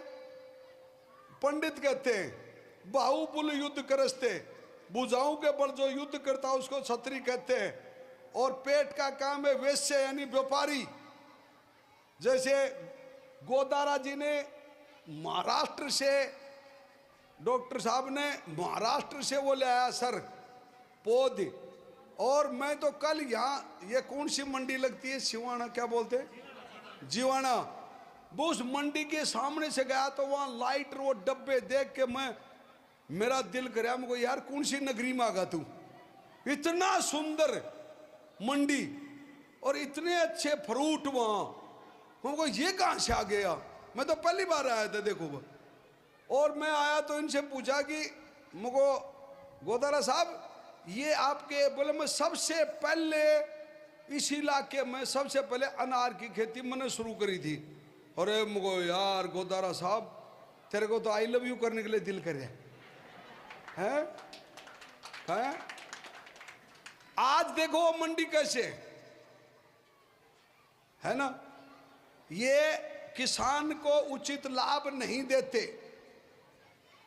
पंडित कहते हैं। बाहुबल युद्ध करस्ते, भुजाओं के बल जो युद्ध करता उसको क्षत्रिय कहते हैं। और पेट का काम है वैश्य यानी व्यापारी। जैसे गोदारा जी ने महाराष्ट्र से, डॉक्टर साहब ने महाराष्ट्र से वो ले आया सर पौध, और मैं तो कल यहाँ, ये कौन सी मंडी लगती है सिवाना, क्या बोलते हैं, जीवाना, वो उस मंडी के सामने से गया तो वहाँ लाइट वो डब्बे देख के मेरा दिल कराया, मुझको यार कौन सी नगरी में आ गया तू, इतना सुंदर मंडी और इतने अच्छे फ्रूट वहाँ, मुझको ये कहाँ से आ गया, मैं तो पहली बार आया था देखो। और मैं आया तो इनसे पूछा कि मुझको गोदारा साहब ये आपके, बोले मैं सबसे पहले इस इलाके में सबसे पहले अनार की खेती मैंने शुरू करी थी। अरे मुझको यार गोदारा साहब तेरे को तो आई लव यू करने के लिए दिल करे हैं? आज देखो वो मंडी कैसे है ना, ये किसान को उचित लाभ नहीं देते,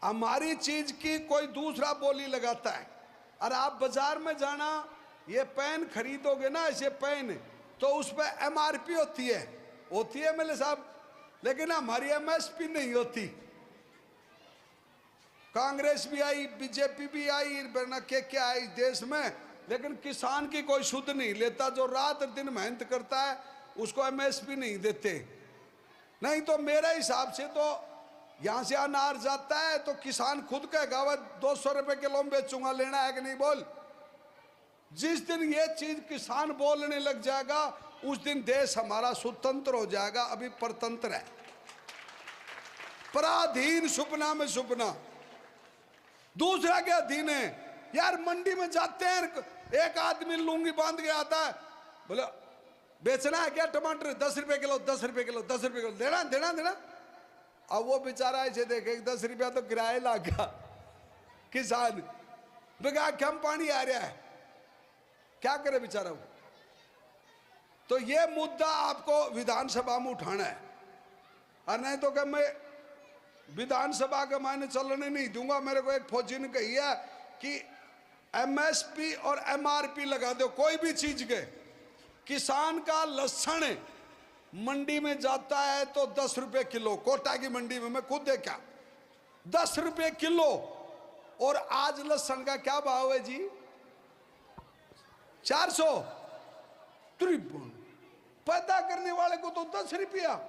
हमारी चीज की कोई दूसरा बोली लगाता है। और आप बाजार में जाना, ये पेन खरीदोगे ना ऐसे पेन, तो उस पर एमआरपी होती है मेरे साहब, लेकिन हमारी एमएसपी नहीं होती। कांग्रेस भी आई, बीजेपी भी आई, वरना क्या आई देश में, लेकिन किसान की कोई शुद्ध नहीं लेता। जो रात दिन मेहनत करता है उसको एमएसपी नहीं देते। नहीं तो मेरे हिसाब से तो यहां से अनार जाता है तो किसान खुद कहेगा वह 200 रुपए किलो में बेचूंगा, लेना है कि नहीं बोल। जिस दिन ये चीज किसान बोलने लग जाएगा उस दिन देश हमारा स्वतंत्र हो जाएगा। अभी परतंत्र है, पराधीन, सुपना में सुपना। दूसरा क्या अधीन है यार, मंडी में जाते हैं, एक आदमी लुंगी बांध के आता है, बोले बेचना है क्या टमाटर, 10 रुपए किलो, 10 रुपए किलो, 10 रुपए किलो, देना देना देना। अब वो बेचारा ऐसे देखे 10 रुपया तो किराए लग गया, किसान बेगा कम पानी आ रहा है, क्या करे बेचारा वो। तो ये मुद्दा आपको विधानसभा में उठाना है, और नहीं तो क्या मैं विधानसभा के मायने चलने नहीं दूंगा। मेरे को एक फौजी ने कही है कि एमएसपी और एमआरपी लगा दो कोई भी चीज के। किसान का लहसुन मंडी में जाता है तो 10 रुपए किलो, कोटा की मंडी में मैं खुद देखा 10 रुपए किलो। और आज लहसुन का क्या भाव है जी? 453। पैदा करने वाले को तो 10 रुपया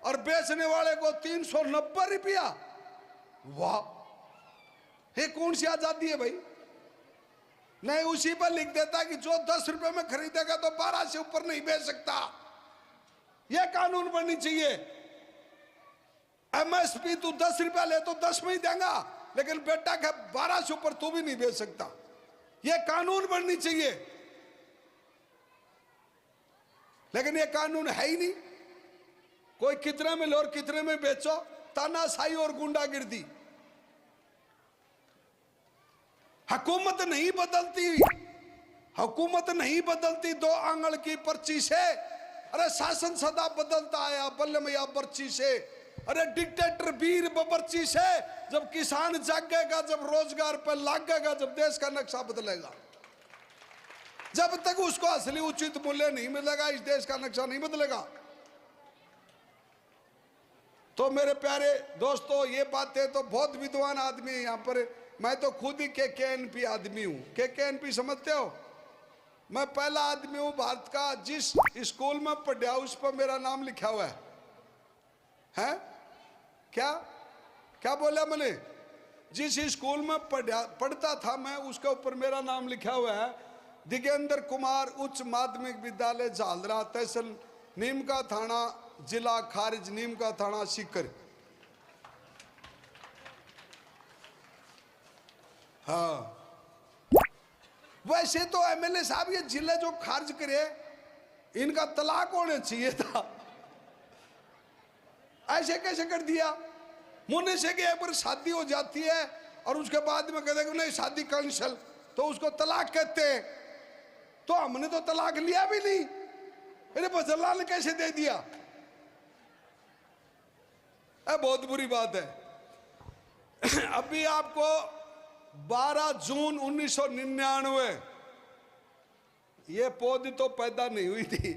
और बेचने वाले को 390 रुपया। वाह, ये कौन सी आजादी है भाई? नहीं, उसी पर लिख देता कि जो 10 रुपए में खरीदेगा तो 12 से ऊपर नहीं बेच सकता। यह कानून बननी चाहिए। एमएसपी तू 10 रुपया ले तो 10 में ही देगा, लेकिन बेटा का 12 से ऊपर तू भी नहीं बेच सकता। यह कानून बननी चाहिए, लेकिन यह कानून है ही नहीं। कोई कितने में लो और कितने में बेचो, तानाशाही और गुंडागिर्दी। हुकूमत नहीं बदलती, हुकूमत नहीं बदलती 2 आंगल की पर्ची से। अरे शासन सदा बदलता आया बल्लमैया पर्ची से। अरे डिक्टेटर वीर बपर्ची से। जब किसान जागेगा, जब रोजगार पर लागेगा, जब देश का नक्शा बदलेगा। जब तक उसको असली उचित मूल्य नहीं मिलेगा, इस देश का नक्शा नहीं बदलेगा। तो मेरे प्यारे दोस्तों, ये बातें तो बहुत विद्वान आदमी है यहाँ पर। मैं तो खुद ही KKNP आदमी हूँ। KKNP समझते हो? मैं पहला आदमी हूँ भारत का जिस स्कूल में पढ़ा उस पर मेरा नाम लिखा हुआ है। हैं? क्या क्या बोला मैंने? जिस स्कूल में पढ़ता था मैं, उसके ऊपर मेरा नाम लिखा हुआ है, दिगेंद्र कुमार उच्च माध्यमिक विद्यालय झालरा, तहसील नीमका थाना, जिला खारिज नीमका थाना सीकर। हाँ, वैसे तो एमएलए साहब ये जिले जो खारिज करे, इनका तलाक होना चाहिए था, ऐसे कैसे कर दिया? मुन्ने से कि एक बार शादी हो जाती है और उसके बाद में कहते हैं नहीं शादी कैंसिल, तो उसको तलाक कहते हैं। तो हमने तो तलाक लिया भी नहीं, अरे बजरलाल ने कैसे दे दिया? बहुत बुरी बात है। अभी आपको 12 जून 1999, ये पौधी तो पैदा नहीं हुई थी,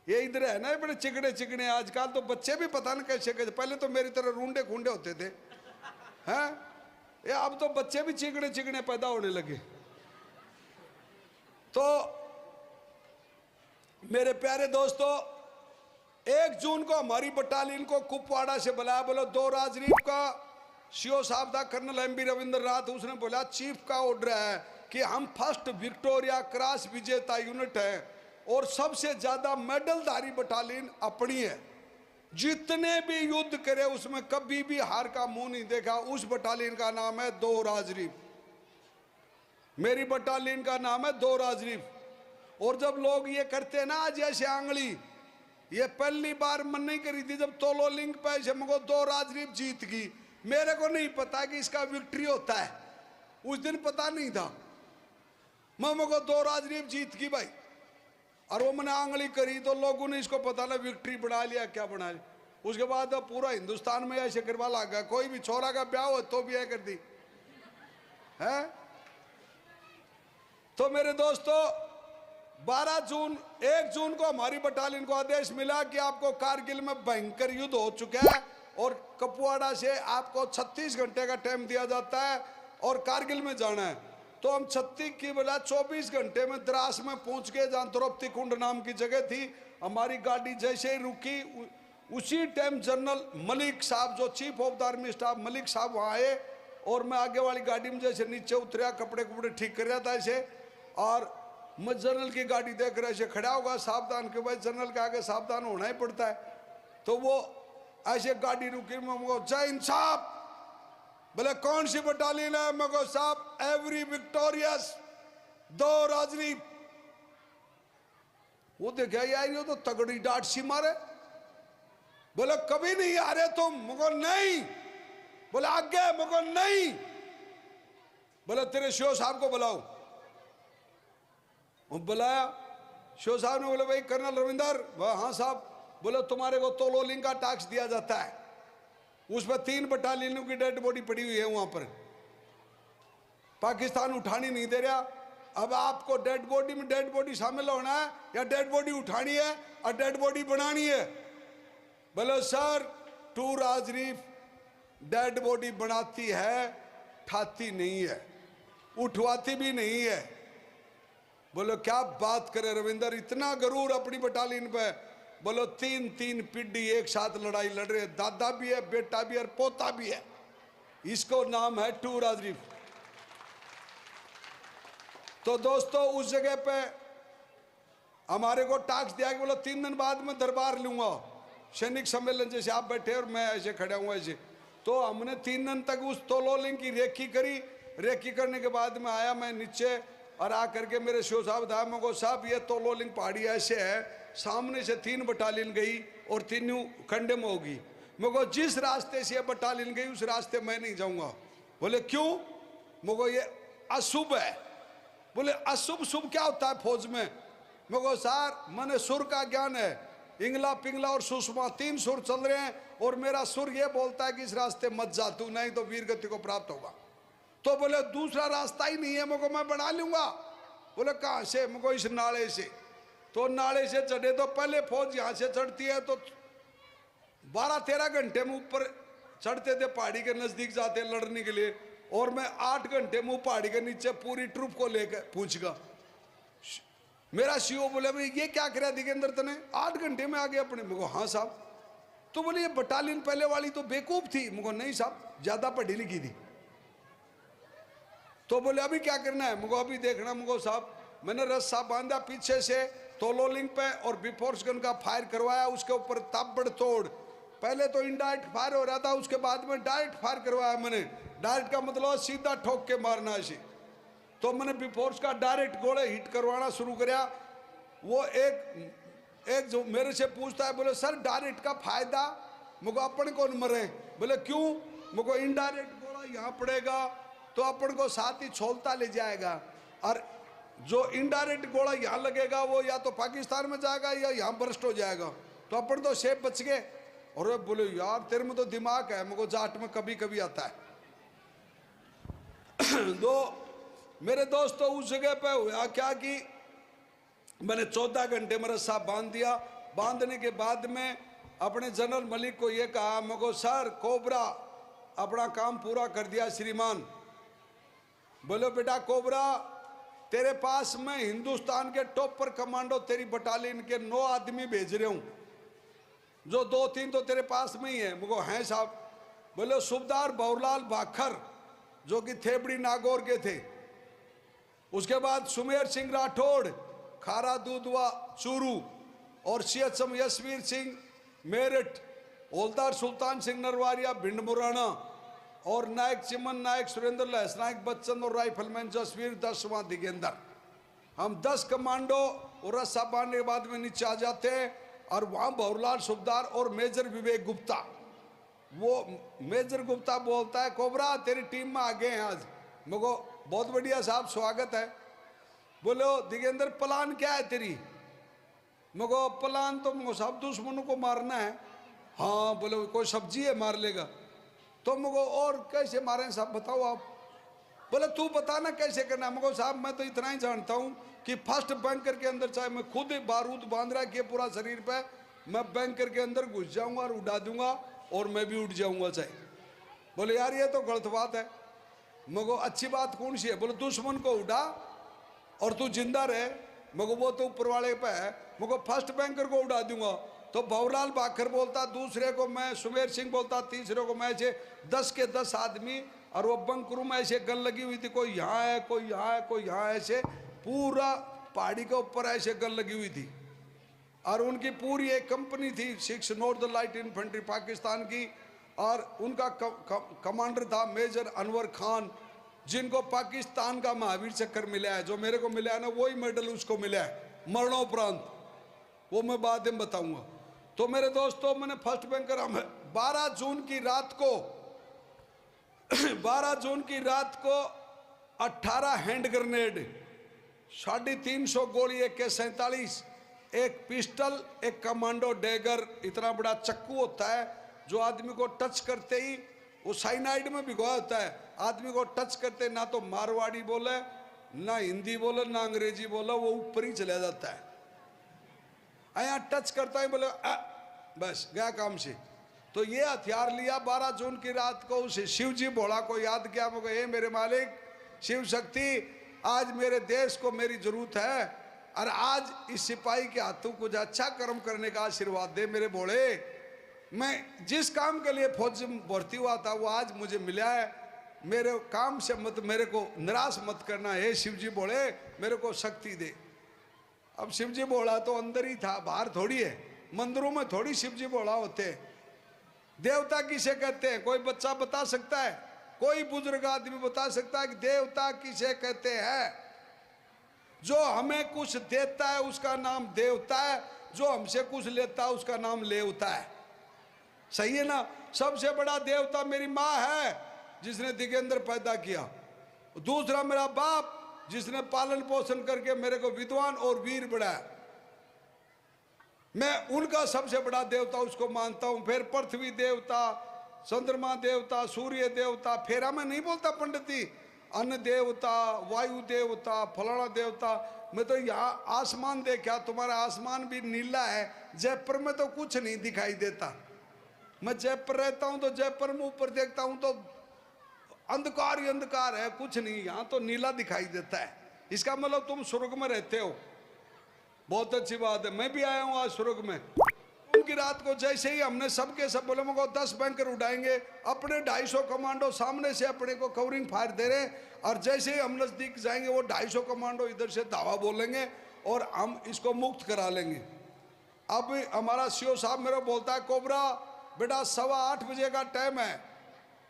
ये इधर है ना बड़े चिकने चिकने, आजकल तो बच्चे भी पता नहीं कैसे कैसे, पहले तो मेरी तरह रूंडे खूंडे होते थे, हैं? ये अब तो बच्चे भी चिकने चिकने पैदा होने लगे। तो मेरे प्यारे दोस्तों, 1 जून को हमारी बटालियन को कुपवाड़ा से बुलाया। बोलो 2 राजनीति का सीओ साहब था कर्नल एमबी रविंद्र नाथ, उसने बोला चीफ का ऑर्डर है कि हम फर्स्ट विक्टोरिया क्रॉस विजेता यूनिट है और सबसे ज्यादा मेडलधारी बटालियन अपनी है, जितने भी युद्ध करे उसमें कभी भी हार का मुंह नहीं देखा। उस बटालियन का नाम है 2 राजरीफ। मेरी बटालियन का नाम है 2 राजरीफ। और जब लोग ये करते हैं ना आज ऐसे आंगली, ये पहली बार मन नहीं करी थी जब तोलो लिंक पे ऐसे मको 2 राजरीफ जीत गई। मेरे को नहीं पता कि इसका विक्ट्री होता है, उस दिन पता नहीं था, मको 2 राजरीफ जीत गई भाई। और वो मैंने आंगली करी तो लोगों ने इसको पता ना विक्ट्री बना लिया, क्या बना लिया। उसके बाद पूरा हिंदुस्तान में ऐसे करवा लगा, कोई भी छोरा का ब्याह हो तो भी ऐ कर दी है। तो मेरे दोस्तों 12 जून 1 जून को हमारी बटालियन को आदेश मिला कि आपको कारगिल में भयंकर युद्ध हो चुका है और कपवाड़ा से आपको 36 घंटे का टाइम दिया जाता है और कारगिल में जाना है। तो हम 36 की बजाय 24 घंटे में द्रास में पहुंच गए, जहां द्रौपदी कुंड नाम की जगह थी। हमारी गाड़ी जैसे ही रुकी उसी टाइम जनरल मलिक साहब, जो chief of the army staff Malik साहब वहाँ आए और मैं आगे वाली गाड़ी में जैसे नीचे उतरा, कपड़े कपड़े ठीक कर रहा था ऐसे, और मैं जनरल की गाड़ी देख रहा ऐसे खड़ा होगा सावधान के, भाई जनरल के आगे सावधान होना ही पड़ता है। तो वो ऐसे गाड़ी रुकी, मैं जय हिंद साहब। बोले कौन सी बटालियन है? मैं को साहब एवरी विक्टोरियस 2 राजनीति। वो देखा यार ये तो तगड़ी डांट सी मारे। बोले कभी नहीं आ रहे तुम? मुझको नहीं। बोले आगे? मुझको नहीं। बोले तेरे शो साहब को बुलाओ। बुलाया, शो साहब ने बोले भाई कर्नल रविंदर। हाँ साहब। बोले तुम्हारे को तोलोलिंग का टैक्स दिया जाता है, उसमें 3 बटालियनों की डेड बॉडी पड़ी हुई है वहां पर, पाकिस्तान उठानी नहीं दे रहा। अब आपको डेड बॉडी में डेड बॉडी शामिल होना है या डेड बॉडी उठानी है और डेड बॉडी बनानी है? बोले सर 2 राजरीफ डेड बॉडी बनाती है, ठाती नहीं है, उठवाती भी नहीं है। बोलो क्या बात करे रविंदर, इतना गरूर अपनी बटालियन पे। बोलो 3 पीढ़ी एक साथ लड़ाई लड़ रहे, दादा भी है, बेटा भी है और पोता भी है। इसको नाम है 2 राजरीफ। तो दोस्तों उस जगह पे हमारे को टास्क दिया कि बोलो 3 दिन बाद मैं दरबार लूंगा, सैनिक सम्मेलन जैसे आप बैठे और मैं ऐसे खड़ा हुआ ऐसे। तो हमने 3 दिन तक उस तोलोलिंग की रेखी करी। रेखी करने के बाद में आया मैं नीचे और आकर के मेरे शो साहब था, मैं को साहब ये तोलोलिंग पहाड़ी ऐसे है, सामने से 3 बटालियन गई और तीनों खंडे में होगी। मैं को जिस रास्ते से बटालियन गई उस रास्ते मैं नहीं जाऊंगा। बोले क्यों? मैं को ये अशुभ है। बोले अशुभ शुभ क्या होता है फौज में? मैं को सर मैंने सुर का ज्ञान है, इंगला पिंगला और सुषमा 3 सुर चल रहे हैं और मेरा सुर ये बोलता है कि इस रास्ते मत जा तू, नहीं तो वीर गति को प्राप्त होगा। तो बोले दूसरा रास्ता ही नहीं है, मैं को मैं बना लूंगा। बोले कहाँ से? मैं को इस नाले से। तो नाले से चढ़े तो पहले फौज यहाँ से चढ़ती है तो 12-13 घंटे में ऊपर चढ़ते थे, पहाड़ी के नजदीक जाते लड़ने के लिए, और मैं 8 घंटे में पहाड़ी के नीचे पूरी ट्रुप को लेकर पूछगा। मेरा सीओ बोले भाई ये क्या करा दिगेंद्र तने, 8 घंटे में आ गए अपने? मुझको हाँ साहब। तो बोले ये बटालियन पहले वाली तो बेवकूफ थी। मुझको नहीं साहब ज्यादा पढ़ी लिखी थी। तो बोले अभी क्या करना है? मुझको अभी देखना मुझको साहब, मैंने रस्सा बांधा पीछे से तोलोलिंग पे और बिफोर्स गन का फायर करवाया उसके ऊपर ताबड़तोड़। पहले तो इनडायरेक्ट फायर हो रहा था, उसके बाद में डायरेक्ट फायर करवाया मैंने। डायरेक्ट का मतलब सीधा ठोक के मारना ऐसे। तो मैंने बिफोर्स का डायरेक्ट गोले हिट करवाना शुरू किया। वो एक जो मेरे से पूछता है, बोले सर डायरेक्ट का फायदा? मुझको अपन कौन मरे? बोले क्यों? मुझको इनडायरेक्ट गोला यहाँ पड़ेगा तो अपन को साथ ही छोलता ले जाएगा, और जो इनडायरेक्ट गोला यहाँ लगेगा वो या तो पाकिस्तान में जाएगा या यहाँ बर्स्ट हो जाएगा, तो अपन तो सेफ बच गए। और वे बोले यार तेरे में तो दिमाग है, मुझको जाट में कभी कभी आता है। तो मेरे दोस्तों उस जगह पे हुआ क्या कि मैंने 14 घंटे में रस्सा बांध दिया। बांधने के बाद में अपने जनरल मलिक को ये कहा, मुझको सर कोबरा अपना काम पूरा कर दिया श्रीमान। बोलो बेटा कोबरा, तेरे पास मैं हिंदुस्तान के टॉप पर कमांडो तेरी बटालियन के 9 आदमी भेज रहे हूं, जो 2-3 तो तेरे पास में ही है। मुझको हैं साहब। बोले सूबेदार भवरलाल भाखर जो कि थेबड़ी नागौर के थे, उसके बाद सुमेर सिंह राठौड़ खारा दूधवा चूरू, और सीएचएम यशवीर सिंह मेरठ, हौलदार सुल्तान सिंह नरवारिया भिंड मुराना, और नायक चिमन नायक सुरेंद्र लहस नायक बच्चन, और राइफलमैन जसवीर 10वां दिगेंद्र। हम 10 कमांडो और रस्सा बांधने के बाद में नीचे आ जाते हैं, और वहाँ भवरलाल सूबेदार और मेजर विवेक गुप्ता, वो मेजर गुप्ता बोलता है कोबरा तेरी टीम में आ गए हैं आज। मुझको बहुत बढ़िया साहब स्वागत है। बोलो दिगेंद्र प्लान क्या है तेरी? मुझको प्लान तो मुझको साहब दुश्मनों को मारना है। हाँ बोलो कोई सब्जी है मार लेगा? तो मुझको और कैसे मारें साहब बताओ आप? बोले तू बता ना कैसे करना है। मुझको साहब मैं तो इतना ही जानता हूँ कि फर्स्ट बैंकर के अंदर, चाहे मैं खुद बारूद बांध रहा किया पूरा शरीर पे, मैं बैंकर के अंदर घुस जाऊंगा और उड़ा दूंगा, और मैं भी उठ जाऊंगा चाहे। बोले यार ये तो गलत बात है। मुझको अच्छी बात कौन सी है? बोले दुश्मन को उड़ा और तू जिंदा रहे। मुझको वो तो ऊपर वाले पे है, मुझको फर्स्ट बैंकर को उड़ा दूंगा। तो भवरलाल भाखर बोलता, दूसरे को मैं सुमेर सिंह बोलता, तीसरे को मैं, ऐसे 10 के 10 आदमी, और वो बंकरों में ऐसे गन लगी हुई थी, कोई यहाँ है कोई यहाँ है कोई यहाँ है, ऐसे पूरा पहाड़ी के ऊपर ऐसे गन लगी हुई थी। और उनकी पूरी एक कंपनी थी 6 नॉर्थ लाइट इन्फेंट्री पाकिस्तान की, और उनका कमांडर था मेजर अनवर खान, जिनको पाकिस्तान का महावीर चक्र मिला है। जो मेरे को मिला है ना वही मेडल उसको मिला है मरणोपरांत, वो मैं बाद में बताऊंगा। तो मेरे दोस्तों मैंने फर्स्ट बैंकर 12 जून की रात को 12 जून की रात को 18 हैंड ग्रेनेड, 350 गोली AK-47, एक पिस्टल, एक कमांडो डैगर, इतना बड़ा चक्कू होता है जो आदमी को टच करते ही, वो साइनाइड में भिगोया होता है, आदमी को टच करते ना तो मारवाड़ी बोले ना हिंदी बोले ना अंग्रेजी बोले, वो ऊपर ही चला जाता है। यहाँ टच करता है बोले बस गया काम से। तो ये हथियार लिया 12 जून की रात को, उसे शिव जी भोला को याद किया। मुझे हे मेरे मालिक शिव शक्ति, आज मेरे देश को मेरी जरूरत है, और आज इस सिपाही के हाथों कुछ अच्छा कर्म करने का आशीर्वाद दे मेरे भोले। मैं जिस काम के लिए फौज में भर्ती हुआ था वो आज मुझे मिला है, मेरे काम से मत मेरे को निराश मत करना। हे शिव जी भोले मेरे को शक्ति दे। अब शिव जी भोला तो अंदर ही था, बाहर थोड़ी है, मंदिरों में थोड़ी शिव जी भोला होते हैं। देवता किसे कहते हैं? कोई बच्चा बता सकता है? कोई बुजुर्ग आदमी बता सकता है कि देवता किसे कहते हैं? जो हमें कुछ देता है उसका नाम देवता है, जो हमसे कुछ लेता है उसका नाम लेवता है। सही है ना? सबसे बड़ा देवता मेरी माँ है जिसने दिगेंद्र पैदा किया, दूसरा मेरा बाप जिसने पालन पोषण करके मेरे को विद्वान और वीर बनाया, मैं उनका सबसे बड़ा देवता उसको मानता हूं। फिर पृथ्वी देवता, चंद्रमा देवता, सूर्य देवता, फेरा में नहीं बोलता पंडित जी, अन्न देवता, वायु देवता, फलाना देवता। मैं तो यहाँ आसमान देखा, तुम्हारा आसमान भी नीला है, जयपुर में तो कुछ नहीं दिखाई देता। मैं जयपुर रहता हूँ तो जयपुर में ऊपर देखता हूँ तो अंधकार ही अंधकार है, कुछ नहीं, यहाँ तो नीला दिखाई देता है। इसका मतलब तुम स्वर्ग में रहते हो, बहुत अच्छी बात है। मैं भी आया हूँ आज स्वर्ग में। की रात को जैसे ही हमने सबके सब बोले मुझको 10 बैंकर उड़ाएंगे, अपने 250 कमांडो सामने से अपने को कवरिंग फायर दे रहे, और जैसे ही हम नजदीक जाएंगे वो 250 कमांडो इधर से धावा बोलेंगे और हम इसको मुक्त करा लेंगे। अब हमारा सीओ साहब मेरे को बोलता है, कोबरा बेटा 8:15 बजे का टाइम है,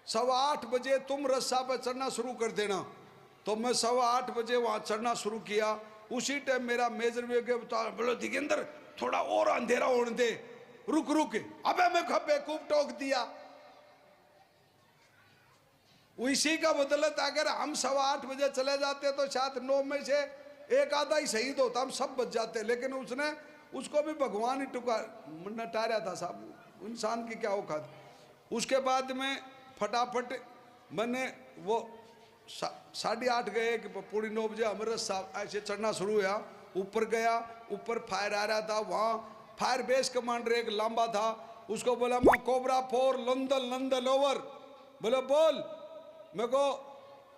8:15 बजे तुम रस्सा पे चढ़ना शुरू कर देना। तो मैं 8:15 बजे वहां चढ़ना शुरू किया। उसी टाइम मेरा मेजर बोलो दिगेंद्र थोड़ा और अंधेरा होने दे, रुक रुक, अबे मैं बेवकूफ टोक दिया। उसी का बदलत अगर हम 8:15 बजे चले जाते तो शायद 9 में से एक आधा ही शहीद होता, हम सब बच जाते। लेकिन उसने उसको भी भगवान ही नटारा था साहब, इंसान की क्या औकात। उसके बाद में फटाफट मैंने वो 8:30 गए कि पूरी 9 बजे हमारे साहब ऐसे चढ़ना शुरू हुआ। ऊपर गया, ऊपर फायर आ रहा था, वहाँ फायर बेस कमांडर एक लंबा था, उसको बोला मैं कोबरा 4 लंदन लंदन ओवर। बोले बोल, मेरे को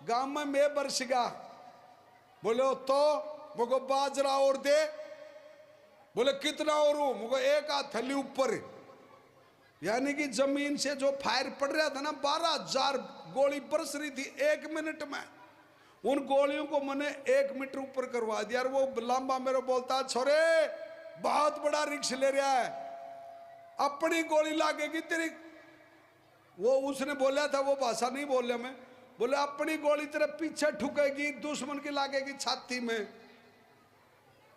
गांव में मैं बरसगा। बोले तो मेरे को बाजरा और दे। बोले कितना और हूँ? मेरे को एक हाथ थैली ऊपर। यानी कि जमीन से जो फायर पड़ रहा था ना, 12,000 गोली बरस रही थी 1 मिनट में। उन गोलियों को मैंने 1 मीटर ऊपर करवा दिया। और वो लंबा मेरे बोलता, छोरे बहुत बड़ा रिक्स ले रहा है, अपनी गोली लागेगी तेरी। वो उसने बोला था, वो भाषा नहीं बोल रहा मैं, बोले अपनी गोली तेरे पीछे ठुकेगी, दुश्मन की लागेगी छाती में।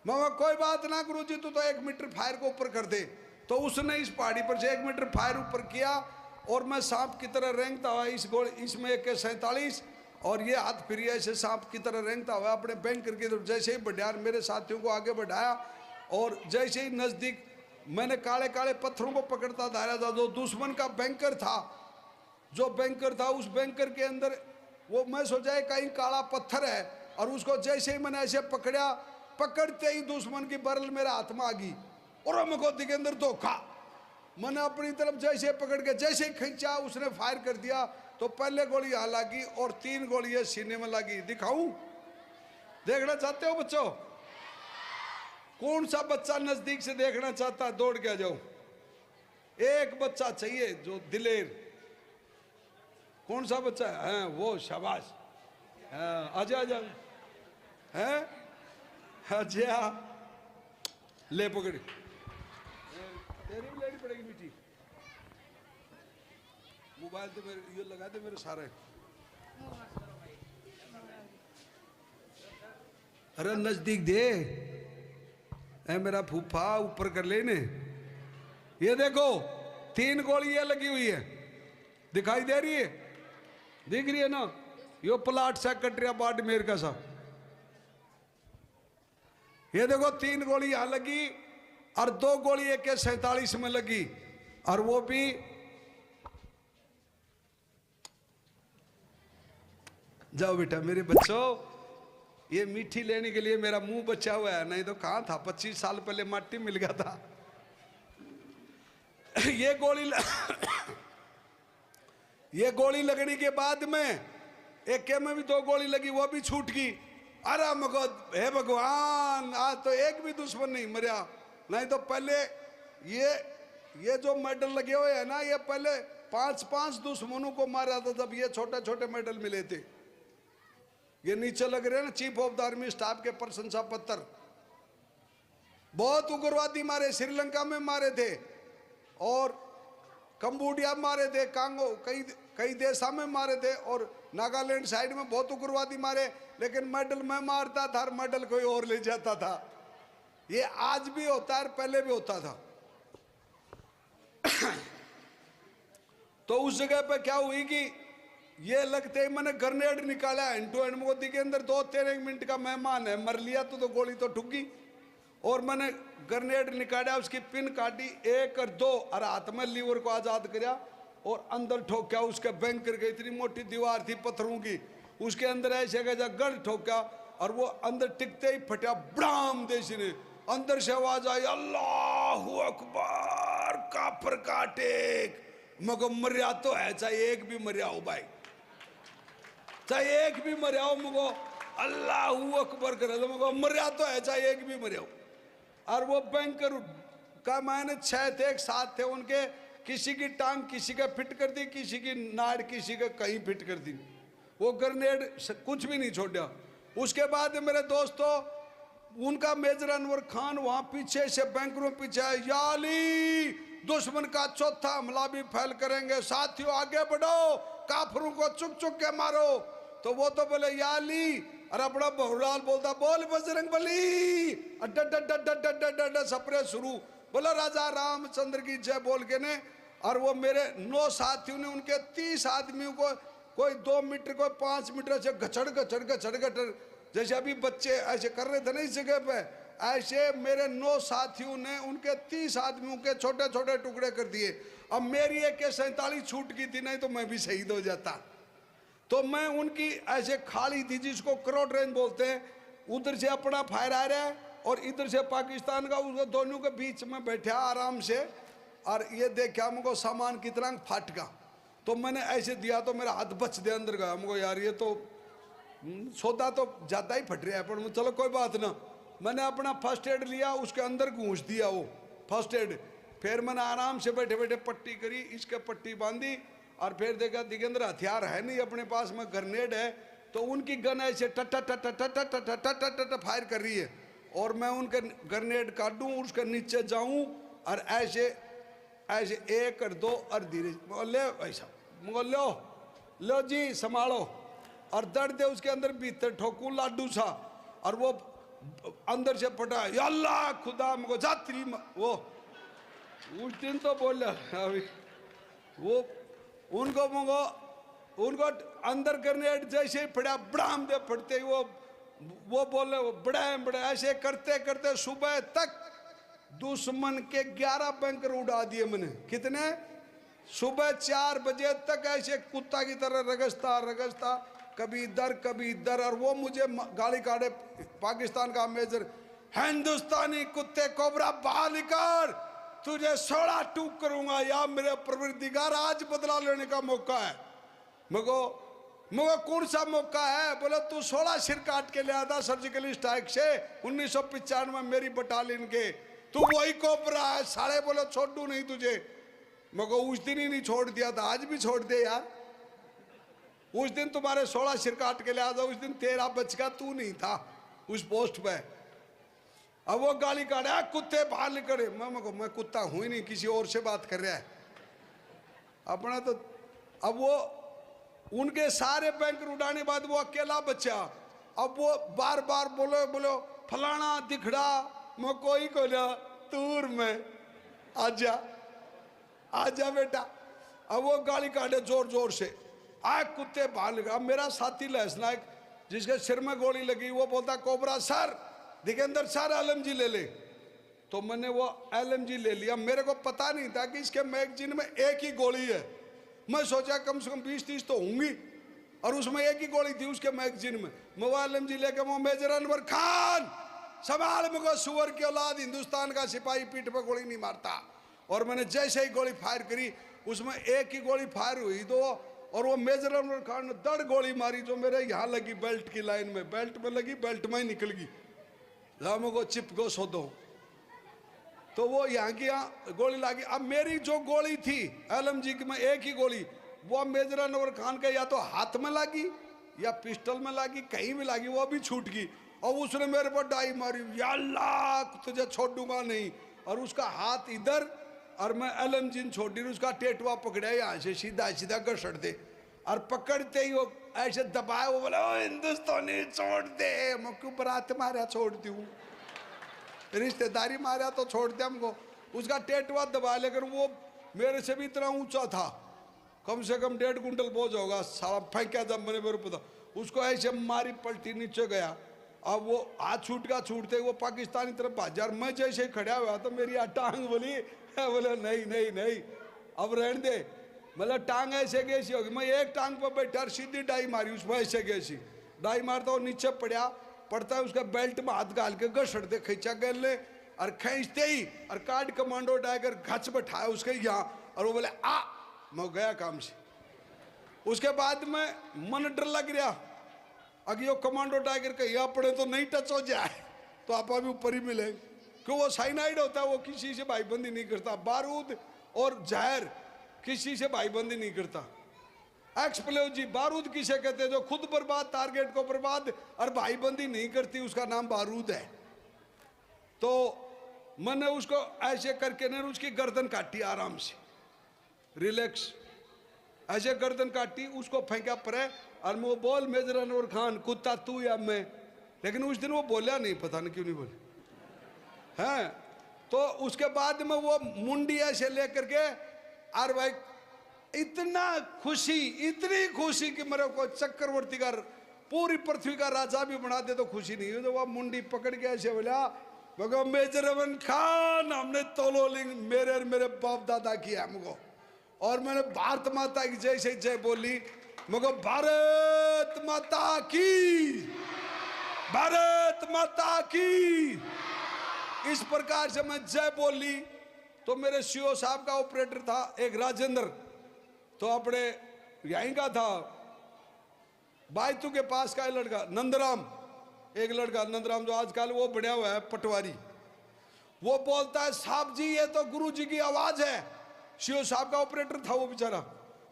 मैं कोई बात ना गुरुजी, तू तो 1 मीटर फायर को ऊपर कर दे। तो उसने इस पहाड़ी पर से 1 मीटर फायर ऊपर किया और मैं सांप की तरह रेंगता हुआ इस गोली, इसमें AK-47 और ये हाथ फिर ऐसे सांप की तरह रेंगता हुआ अपने बैंकर की तरफ जैसे ही बढ़िया मेरे साथियों को आगे बढ़ाया। और जैसे ही नजदीक मैंने काले काले पत्थरों को पकड़ता जा रहा था। जो दुश्मन का बैंकर था, जो बैंकर था, उस बैंकर के अंदर वो मैं सोचा कहीं काला पत्थर है। और उसको जैसे ही मैंने ऐसे पकड़ा, पकड़ते ही दुश्मन की बरल मेरे हाथ में आ गई और मेरे को दिगेंद्र धोखा। मैंने अपनी तरफ जैसे पकड़ के जैसे ही खींचा, उसने फायर कर दिया। तो पहले गोली यहाँ लगी और 3 गोली सीने में लगी। दिखाऊं? देखना चाहते हो बच्चों? कौन सा बच्चा नजदीक से देखना चाहता है? दौड़ के आ जाओ। एक बच्चा चाहिए जो दिलेर। कौन सा बच्चा है? वो शाबाश, आजा आजा है, आजा ले पकड़, तेरी भी लेनी पड़ेगी मीठी। मोबाइल तो मेरे ये लगा दे मेरे सारे। अरे नजदीक दे, ऐ मेरा फूफा ऊपर कर लेने। ये देखो 3 गोली ये लगी हुई है, दिखाई दे रही है? दिख रही है ना? यो प्लाट सेक्रेटरी बाड़मेर का साहब। ये देखो 3 गोली यहां लगी और 2 गोली AK-47 में लगी। और वो भी जाओ बेटा मेरे बच्चों, ये मीठी लेने के लिए मेरा मुंह बचा हुआ है, नहीं तो कहां था। 25 साल पहले माटी मिल गया था। ये गोली ये गोली लगने के बाद में AK में भी 2 गोली लगी, वो भी छूट गई। अरे मगो हे भगवान, आज तो एक भी दुश्मन नहीं मरिया। नहीं तो पहले ये जो मेडल लगे हुए हैं ना, ये पहले 5-5 दुश्मनों को मारा था जब ये छोटे छोटे मेडल मिले थे। ये नीचे लग रहे हैं ना, chief of the army staff के प्रशंसा पत्र। बहुत उग्रवादी मारे, श्रीलंका में मारे थे और कंबोडिया में मारे थे, कांगो कई देशों में मारे थे और नागालैंड साइड में बहुत उग्रवादी मारे। लेकिन मेडल मैं मारता था और मेडल कोई और ले जाता था। ये आज भी होता है, पहले भी होता था। तो उस जगह पे क्या हुई कि ये लगते ही मैंने ग्रेनेड निकाला हैंड टू हैंड। मोदी के अंदर 2-3 मिनट का मेहमान है, मर लिया तो गोली तो ठुकी। और मैंने ग्रेनेड निकाला, उसकी पिन काटी 1 और 2 और हाथ में लीवर को आजाद किया और अंदर ठोका। उसके बैंकर के इतनी मोटी दीवार थी पत्थरों की, उसके अंदर ऐसे गढ़ ठोका और वो अंदर टिकते ही फटा ब्राम देश ने। अंदर से आवाज आई, अल्लाहू अकबर, काफर का टेक। मगर मरिया तो है, चाहे एक भी मरिया हो भाई, चाहे एक भी मरिया हो, मुझको अल्लाहू अकबर करे तो मगर मरिया तो है, चाहे एक भी मरिया हो। और वो बैंकर का मैंने 6 थे, एक साथ थे उनके, किसी की टांग किसी का फिट कर दी, किसी की नाड़ किसी का कहीं फिट कर दी। वो ग्रेनेड कुछ भी नहीं छोड़ा। उसके बाद मेरे दोस्तों उनका मेजर अनवर खान वहां पीछे से बैंकरों पीछे है, याली दुश्मन का चौथा हमला भी फैल करेंगे, साथियों आगे बढ़ो, काफरों को चुक चुक के मारो। तो वो तो बोले याली, और अपना बहुलाल बोलता बोल बजरंग बली, सपरे शुरू, बोला राजा रामचंद्र की जय बोल के ने। और वो मेरे 9 साथियों ने उनके 30 आदमियों को, कोई 2 मीटर कोई 5 मीटर से घचड़ घचड़ घचड़ घचड़, जैसे अभी बच्चे ऐसे कर रहे थे ना इस जगह पे, ऐसे मेरे 9 साथियों ने उनके 30 आदमियों के छोटे छोटे टुकड़े कर दिए। अब मेरी AK-47 छूट की थी, नहीं तो मैं भी शहीद हो जाता। तो मैं उनकी ऐसे खाली थी जिसको क्रोड रेंज बोलते हैं, उधर से अपना फायर आ रहा है और इधर से पाकिस्तान का, उसको दोनों के बीच में बैठा आराम से। और ये देखा हमको सामान कितना फट गया, तो मैंने ऐसे दिया तो मेरा हाथ बच दे अंदर गया। हमको यार ये तो सौदा तो ज़्यादा ही फट रहा है, पर चलो कोई बात ना। मैंने अपना फर्स्ट एड लिया, उसके अंदर घूस दिया वो फर्स्ट एड। फिर मैंने आराम से बैठे बैठे पट्टी करी, इसके पट्टी बांधी, और फिर देखा दिगेंद्र हथियार है नहीं अपने पास में, ग्रेनेड है। तो उनकी गन ऐसे टट टट टट टट टट टट टट फायर कर रही है, और मैं उनके ग्रेनेड काटूं, उसके नीचे जाऊं, और ऐसे ऐसे 1 और 2 और धीरे ले ऐसा लो लो जी संभालो, और दर्द दे उसके अंदर भीतर ठोकू लाडू सा, और वो अंदर से पटा, या अल्लाह खुदा मुझको जात्री वो उस दिन तो बोल अभी वो उनको मुझको उनको अंदर ग्रेनेड जैसे ही पड़ा बड़ाम दे पड़ते ही वो बोले वो बड़े ऐसे करते करते सुबह तक दुश्मन के 11 बैंकर उड़ा दिए मैंने। कितने? सुबह 4 बजे तक ऐसे कुत्ता की तरह रगसता रगसता, कभी इधर, और वो मुझे गाली काटे पाकिस्तान का मेजर, हिंदुस्तानी कुत्ते कोबरा बाहर कर, तुझे 16 टूक करूंगा, या मेरे परवरदिगार आज बदला लेने का मौका है। मगो कौन सा मौका है? बोले तू 16 सिर काट के ले आता सर्जिकल स्ट्राइक से 1995 में मेरी बटालियन के, तू वही कोबरा है साले, बोले छोड़ू नहीं तुझे। मगो उस दिन ही नहीं छोड़ दिया था, आज भी छोड़ दे यार। उस दिन तुम्हारे 16 सिर काट के ले आता, उस दिन तेरा बचका तू नहीं था उस पोस्ट पे। अब वो गाली काटे, कुत्ते बाहर निकले। मैं कुत्ता हूं ही नहीं, किसी और से बात कर रहा है अपना तो। अब वो उनके सारे बैंकर उड़ाने बाद वो अकेला बचा। अब वो बार बार बोलो फलाना दिखड़ा, मैं कोई को ना दूर में आजा आजा बेटा। अब वो गाली काटे जोर जोर से, आए कुत्ते बाहर निकले। अब मेरा साथी लहस नायक जिसके सिर में गोली लगी, वो बोलता cobra sir Digendra sir LMG ले ले। तो मैंने वो LMG ले लिया। मेरे को पता नहीं था कि इसके मैगजीन में एक ही गोली है। मैं सोचा कम से कम 20-30 तो होंगी, और उसमें एक ही गोली थी उसके मैगजीन में। मैं वो LMG लेके वो मेजर अनवर खान संभाल, मुझको सुअर की औलाद, हिंदुस्तान का सिपाही पीठ पर गोली नहीं मारता। और मैंने जैसे ही गोली फायर करी, उसमें एक ही गोली फायर हुई तो, और वो मेजर अनवर खान ने दड़ गोली मारी जो मेरे यहाँ लगी बेल्ट की लाइन में, बेल्ट में लगी, बेल्ट में ही निकल गई। लामों को चिप को सो दो, तो वो यहाँ की यहाँ गोली लगी। अब मेरी जो गोली थी LMG की में एक ही गोली, वो मेजर अनवर खान के या तो हाथ में लगी या पिस्टल में लगी, कहीं भी लगी, वो भी छूट गई। और उसने मेरे पर डाई मारी, या अल्लाह तुझे छोड़ दूंगा नहीं। और उसका हाथ इधर, और मैं LMG छोड़ दी, उसका टेटवा पकड़ा यहाँ से सीधा सीधा घसड़ दे, और पकड़ते ही वो ऐसे दबाया। वो बोला ओ हिंदुस्तानी छोड़ दे। मैं क्यों बरात मारा छोड़ दूँ, रिश्तेदारी मारा तो छोड़ दे हमको। उसका टेटवा दबा, लेकर वो मेरे से भी इतना ऊंचा था, कम से कम 1.5 कुंटल बोझ होगा। साला फेंका जब मैंने मेरे पता, उसको ऐसे मारी पलटी, नीचे गया। अब वो हाथ छूटते वो पाकिस्तानी तरफ भाजा। मैं जैसे ही खड़ा हुआ तो मेरी टांग बोली, बोले नहीं अब रहने दे। मतलब टांग ऐसे कैसी होगी, मैं एक टांग पर बैठा सीधी डाई मारी उसमें, ऐसे कैसी डाई मारता वो नीचे पड़ता है, उसका बेल्ट में हाथ डाल के घसड़ दे, खींचा गल ने, और खींचते ही और कार्ड कमांडो टाइगर घच बैठाया उसके यहाँ, और वो बोले आ, मैं गया काम से। उसके बाद में मन डर लग रहा, अगर यो कमांडो टाइगर कहीं अपने तो नहीं टच हो जाए तो आप अभी ऊपर ही मिले। कि वो साइनाइड होता है, वो किसी से भाईबंदी नहीं करता। बारूद और जहर किसी से भाईबंदी नहीं करता। एक्सप्लोजिव बारूद किसे कहते हैं? जो खुद बर्बाद, टारगेट को बर्बाद और भाईबंदी नहीं करती, उसका नाम बारूद है। तो मैंने उसको ऐसे करके ने उसकी गर्दन काटी आराम से, रिलैक्स, ऐसे गर्दन काटी, उसको फेंका परे और वो बोल मेजर अनवर खान कुत्ता तू या मैं। लेकिन उस दिन वो बोला नहीं, पता नहीं क्यों नहीं बोले हैं। तो उसके बाद में वो मुंडी ऐसे लेकर के, और भाई इतना खुशी, इतनी खुशी कि मेरे को चक्रवर्ती का, पूरी पृथ्वी का राजा भी बना दे तो खुशी नहीं हुई। तो वो मुंडी पकड़ के ऐसे बोला, मगर मेजर अमन खान हमने तोलोलिंग मेरे और मेरे बाप दादा किया हमको, और मैंने भारत माता की जय से जय बोली। मगर भारत माता की, भारत माता की, इस प्रकार से मैं जय बोली। तो मेरे सीओ साहब का ऑपरेटर था एक राजेंद्र, तो अपने यहीं का था बायतू के पास का लड़का नंदराम, एक लड़का नंदराम जो आजकल वो बढ़िया हुआ है पटवारी, वो बोलता है साहब जी ये तो गुरु जी की आवाज है। सीओ साहब का ऑपरेटर था वो बेचारा,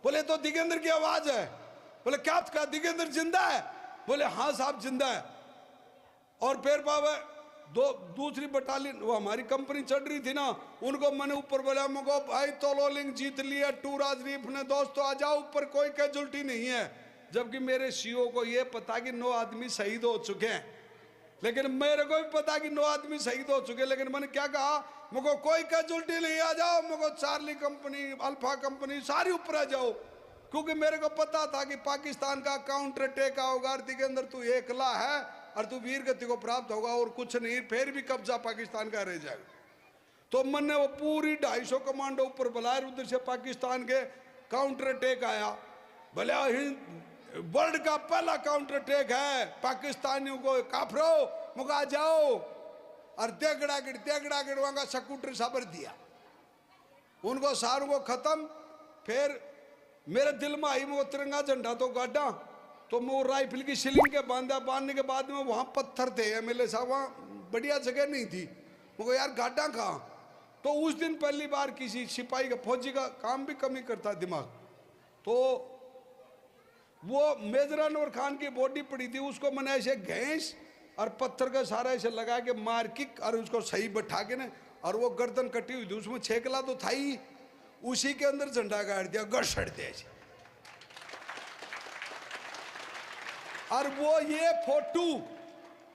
बोले तो दिगेंद्र की आवाज है। बोले क्या दिगेंद्र जिंदा है? बोले हाँ साहब जिंदा है। और फिर बाबा दूसरी बटालियन, वो हमारी कंपनी चढ़ रही थी ना, उनको मैंने ऊपर बोला, मगो भाई तोलोलिंग जीत लिया टूराज रीफ ने, दोस्तों आ जाओ ऊपर, कोई कैजुअल्टी नहीं है। जबकि मेरे सीओ को ये पता कि 9 आदमी शहीद हो चुके हैं, लेकिन मेरे को भी पता कि 9 आदमी शहीद हो चुके हैं। लेकिन मैंने क्या कहा, मगो कोई कैजुअल्टी नहीं, आ जाओ, मगो चार्ली कंपनी, अल्फा कंपनी सारी ऊपर आ जाओ। क्योंकि मेरे को पता था कि पाकिस्तान का काउंटर अटैक होगा, के अंदर तू एकला है और तू वीर गति को प्राप्त होगा और कुछ नहीं, फिर भी कब्जा पाकिस्तान का रह जाएगा। तो मैंने वो पूरी 250 कमांडो ऊपर बुलाए, उधर से पाकिस्तान के काउंटर अटैक आया। भले वर्ल्ड का पहला काउंटर अटैक है, पाकिस्तानियों को काफरो मुका जाओ, और देगड़ा वहां का स्कूटर साबर दिया, उनको सारों को खत्म। फिर मेरे दिल में आई, वो तिरंगा झंडा तो गाड़ा, तो मैं राइफल की सिलिंग के बांधने के बाद में वहाँ पत्थर थे एमएलए साहब, वहाँ बढ़िया जगह नहीं थी। मुझे यार गाड़ा कहाँ? तो उस दिन पहली बार किसी सिपाही का, फौजी का काम भी कमी करता दिमाग। तो वो मेजर अनवर खान की बॉडी पड़ी थी, उसको मैंने ऐसे घैंस और पत्थर का सारा ऐसे लगा के मार किक और उसको सही बैठा के ना, और वो गर्दन कटी हुई थी, उसमें छेकला तो था ही, उसी के अंदर झंडा गाड़ दिया, गड़सड़ दिया ऐसे। और वो ये फोटो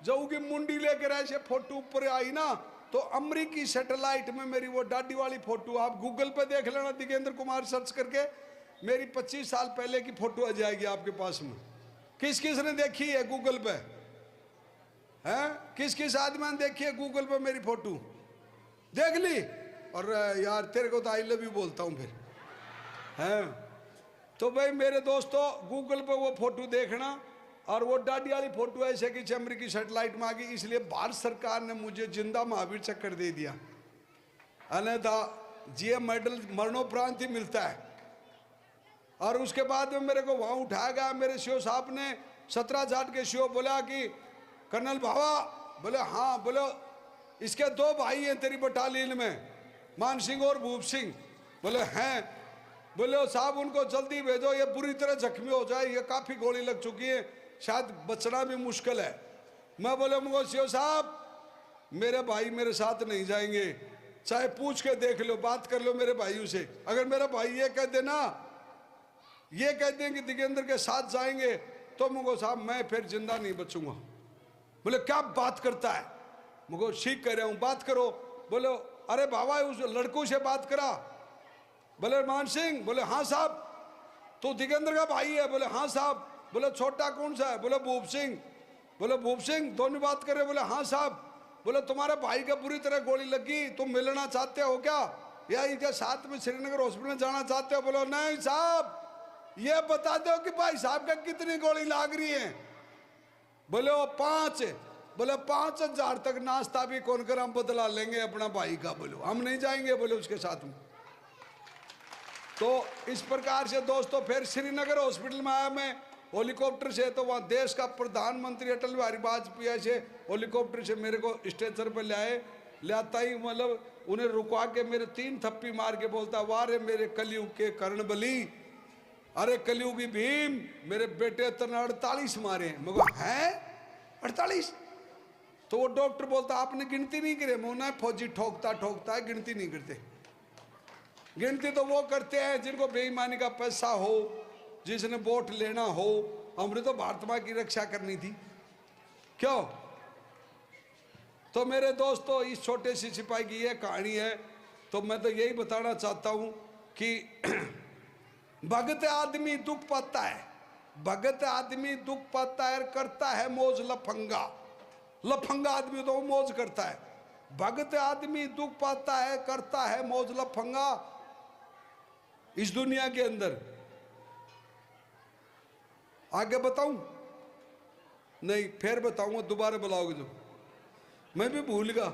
जो की मुंडी लेकर ऐसे फोटो ऊपर आई ना, तो अमेरिकी सैटेलाइट में मेरी वो दाढ़ी वाली फोटो, आप गूगल पे देख लेना, दिगेंद्र कुमार सर्च करके, मेरी 25 साल पहले की फोटो आ जाएगी आपके पास में। किस किस ने देखी है गूगल पे? हैं? किस किस आदमी ने देखी है गूगल पे मेरी फोटो? देख ली? और यार तेरे को तो आई लव यू बोलता हूँ फिर, हैं? तो भाई मेरे दोस्तों गूगल पे वो फोटो देखना, और वो दाढ़ी वाली फोटो ऐसे कि अमेरिकी सैटेलाइट में आ गई, इसलिए भारत सरकार ने मुझे जिंदा महावीर चक्र दे दिया। अन्यथा जीए मेडल मरणोपरांत ही मिलता है। और उसके बाद में मेरे को वहाँ उठाया गया, मेरे सीओ साहब ने 17 जाट के सीओ बोला कि कर्नल भावा, बोले हाँ, बोलो इसके 2 भाई हैं तेरी बटालियन में, मान सिंह और भूप सिंह। बोले हैं? बोले साहब उनको जल्दी भेजो, ये बुरी तरह जख्मी हो जाए, ये काफ़ी गोली लग चुकी है, शायद बचना भी मुश्किल है। मैं बोले मुझे सीओ साहब मेरे भाई मेरे साथ नहीं जाएंगे, चाहे पूछ के देख लो, बात कर लो मेरे भाइयों से। अगर मेरा भाई ये कह देना, ये कह दें कि दिगेंद्र के साथ जाएंगे, तो मुझे साहब मैं फिर जिंदा नहीं बचूंगा। बोले क्या बात करता है? मुझे ठीक कह रहा हूँ, बात करो। बोले अरे बाबा उस लड़कों से बात करा। बोले मान सिंह? बोले हाँ साहब। तो दिगेंद्र का भाई है? बोले हाँ साहब। बोले छोटा कौन सा है? बोले भूप सिंह। बोले भूप सिंह दोनों बात करे? बोले हाँ साहब। बोले तुम्हारे भाई का बुरी तरह गोली लगी, तुम मिलना चाहते हो क्या, या इनके साथ में श्रीनगर हॉस्पिटल जाना चाहते हो? बोले नहीं साहब, ये बता दो कि भाई साहब का कितनी गोली लाग रही है। बोले वो 5। बोले 5000 तक नाश्ता भी कौन कर हम बदला लेंगे अपना भाई का। बोलो हम नहीं जाएंगे बोले उसके साथ में। तो इस प्रकार से दोस्तों फिर श्रीनगर हॉस्पिटल में आया मैं हेलीकॉप्टर से, तो वहाँ देश का प्रधानमंत्री अटल बिहारी वाजपेयी से हेलीकॉप्टर से मेरे को स्ट्रेचर पर ले आए। लाता ही मतलब उन्हें रुकवा के मेरे 3 थप्पी मार के बोलता, वाह रे मेरे कलयुग के कर्ण बली, अरे कलयुगी भीम, मेरे बेटे तने 48 मारे। मैं कहा हैं 48? तो वो डॉक्टर बोलता आपने गिनती नहीं करे। मोना फौजी ठोकता है, गिनती नहीं करते। गिनती तो वो करते हैं जिनको बेईमानी का पैसा हो, जिसने वोट लेना हो। हमने तो भारत माँ की रक्षा करनी थी, क्यों? तो मेरे दोस्तों, इस छोटे सी सिपाही की ये कहानी है। तो मैं तो यही बताना चाहता हूं कि भगत आदमी दुख पाता है, भगत आदमी दुख पाता है, करता है मौज लफंगा। लफंगा आदमी तो मौज करता है, भगत आदमी दुख पाता है, करता है मौज लफंगा। इस दुनिया के अंदर आगे बताऊं? नहीं, फिर बताऊंगा, दोबारा बुलाओगे जो मैं भी भूल गया।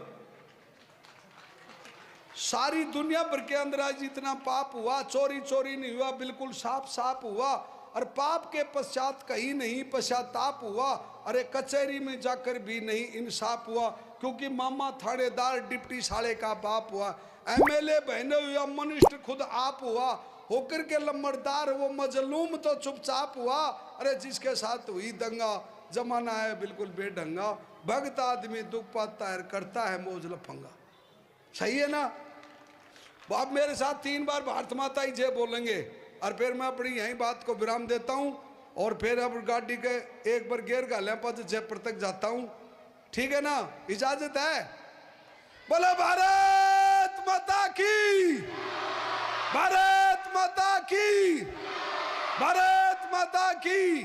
सारी दुनिया भर के अंदर आज इतना पाप हुआ, चोरी चोरी नहीं हुआ, बिल्कुल साफ साफ हुआ। और पाप के पश्चात कहीं नहीं पश्चाताप हुआ। अरे कचहरी में जाकर भी नहीं इंसाफ हुआ, क्योंकि मामा थानेदार डिप्टी साले का बाप हुआ। एमएलए बहने हुआ, मिनिस्टर खुद आप हुआ, होकर के लम्बरदार वो मजलूम तो चुपचाप हुआ। अरे जिसके साथ हुई दंगा, जमाना है बिल्कुल बेढंगा। भगत आदमी दुख पाता है, करता है मौज लफंगा। सही है ना? आप मेरे साथ 3 बार भारत माता ही जय बोलेंगे, और फिर मैं अपनी यही बात को विराम देता हूं। और फिर अब गाड़ी के एक बार गेर गाले पर जयपुर तक जाता हूं, ठीक है ना? इजाजत है? बोले भारत माता की, भारत माता की, भारत माता की।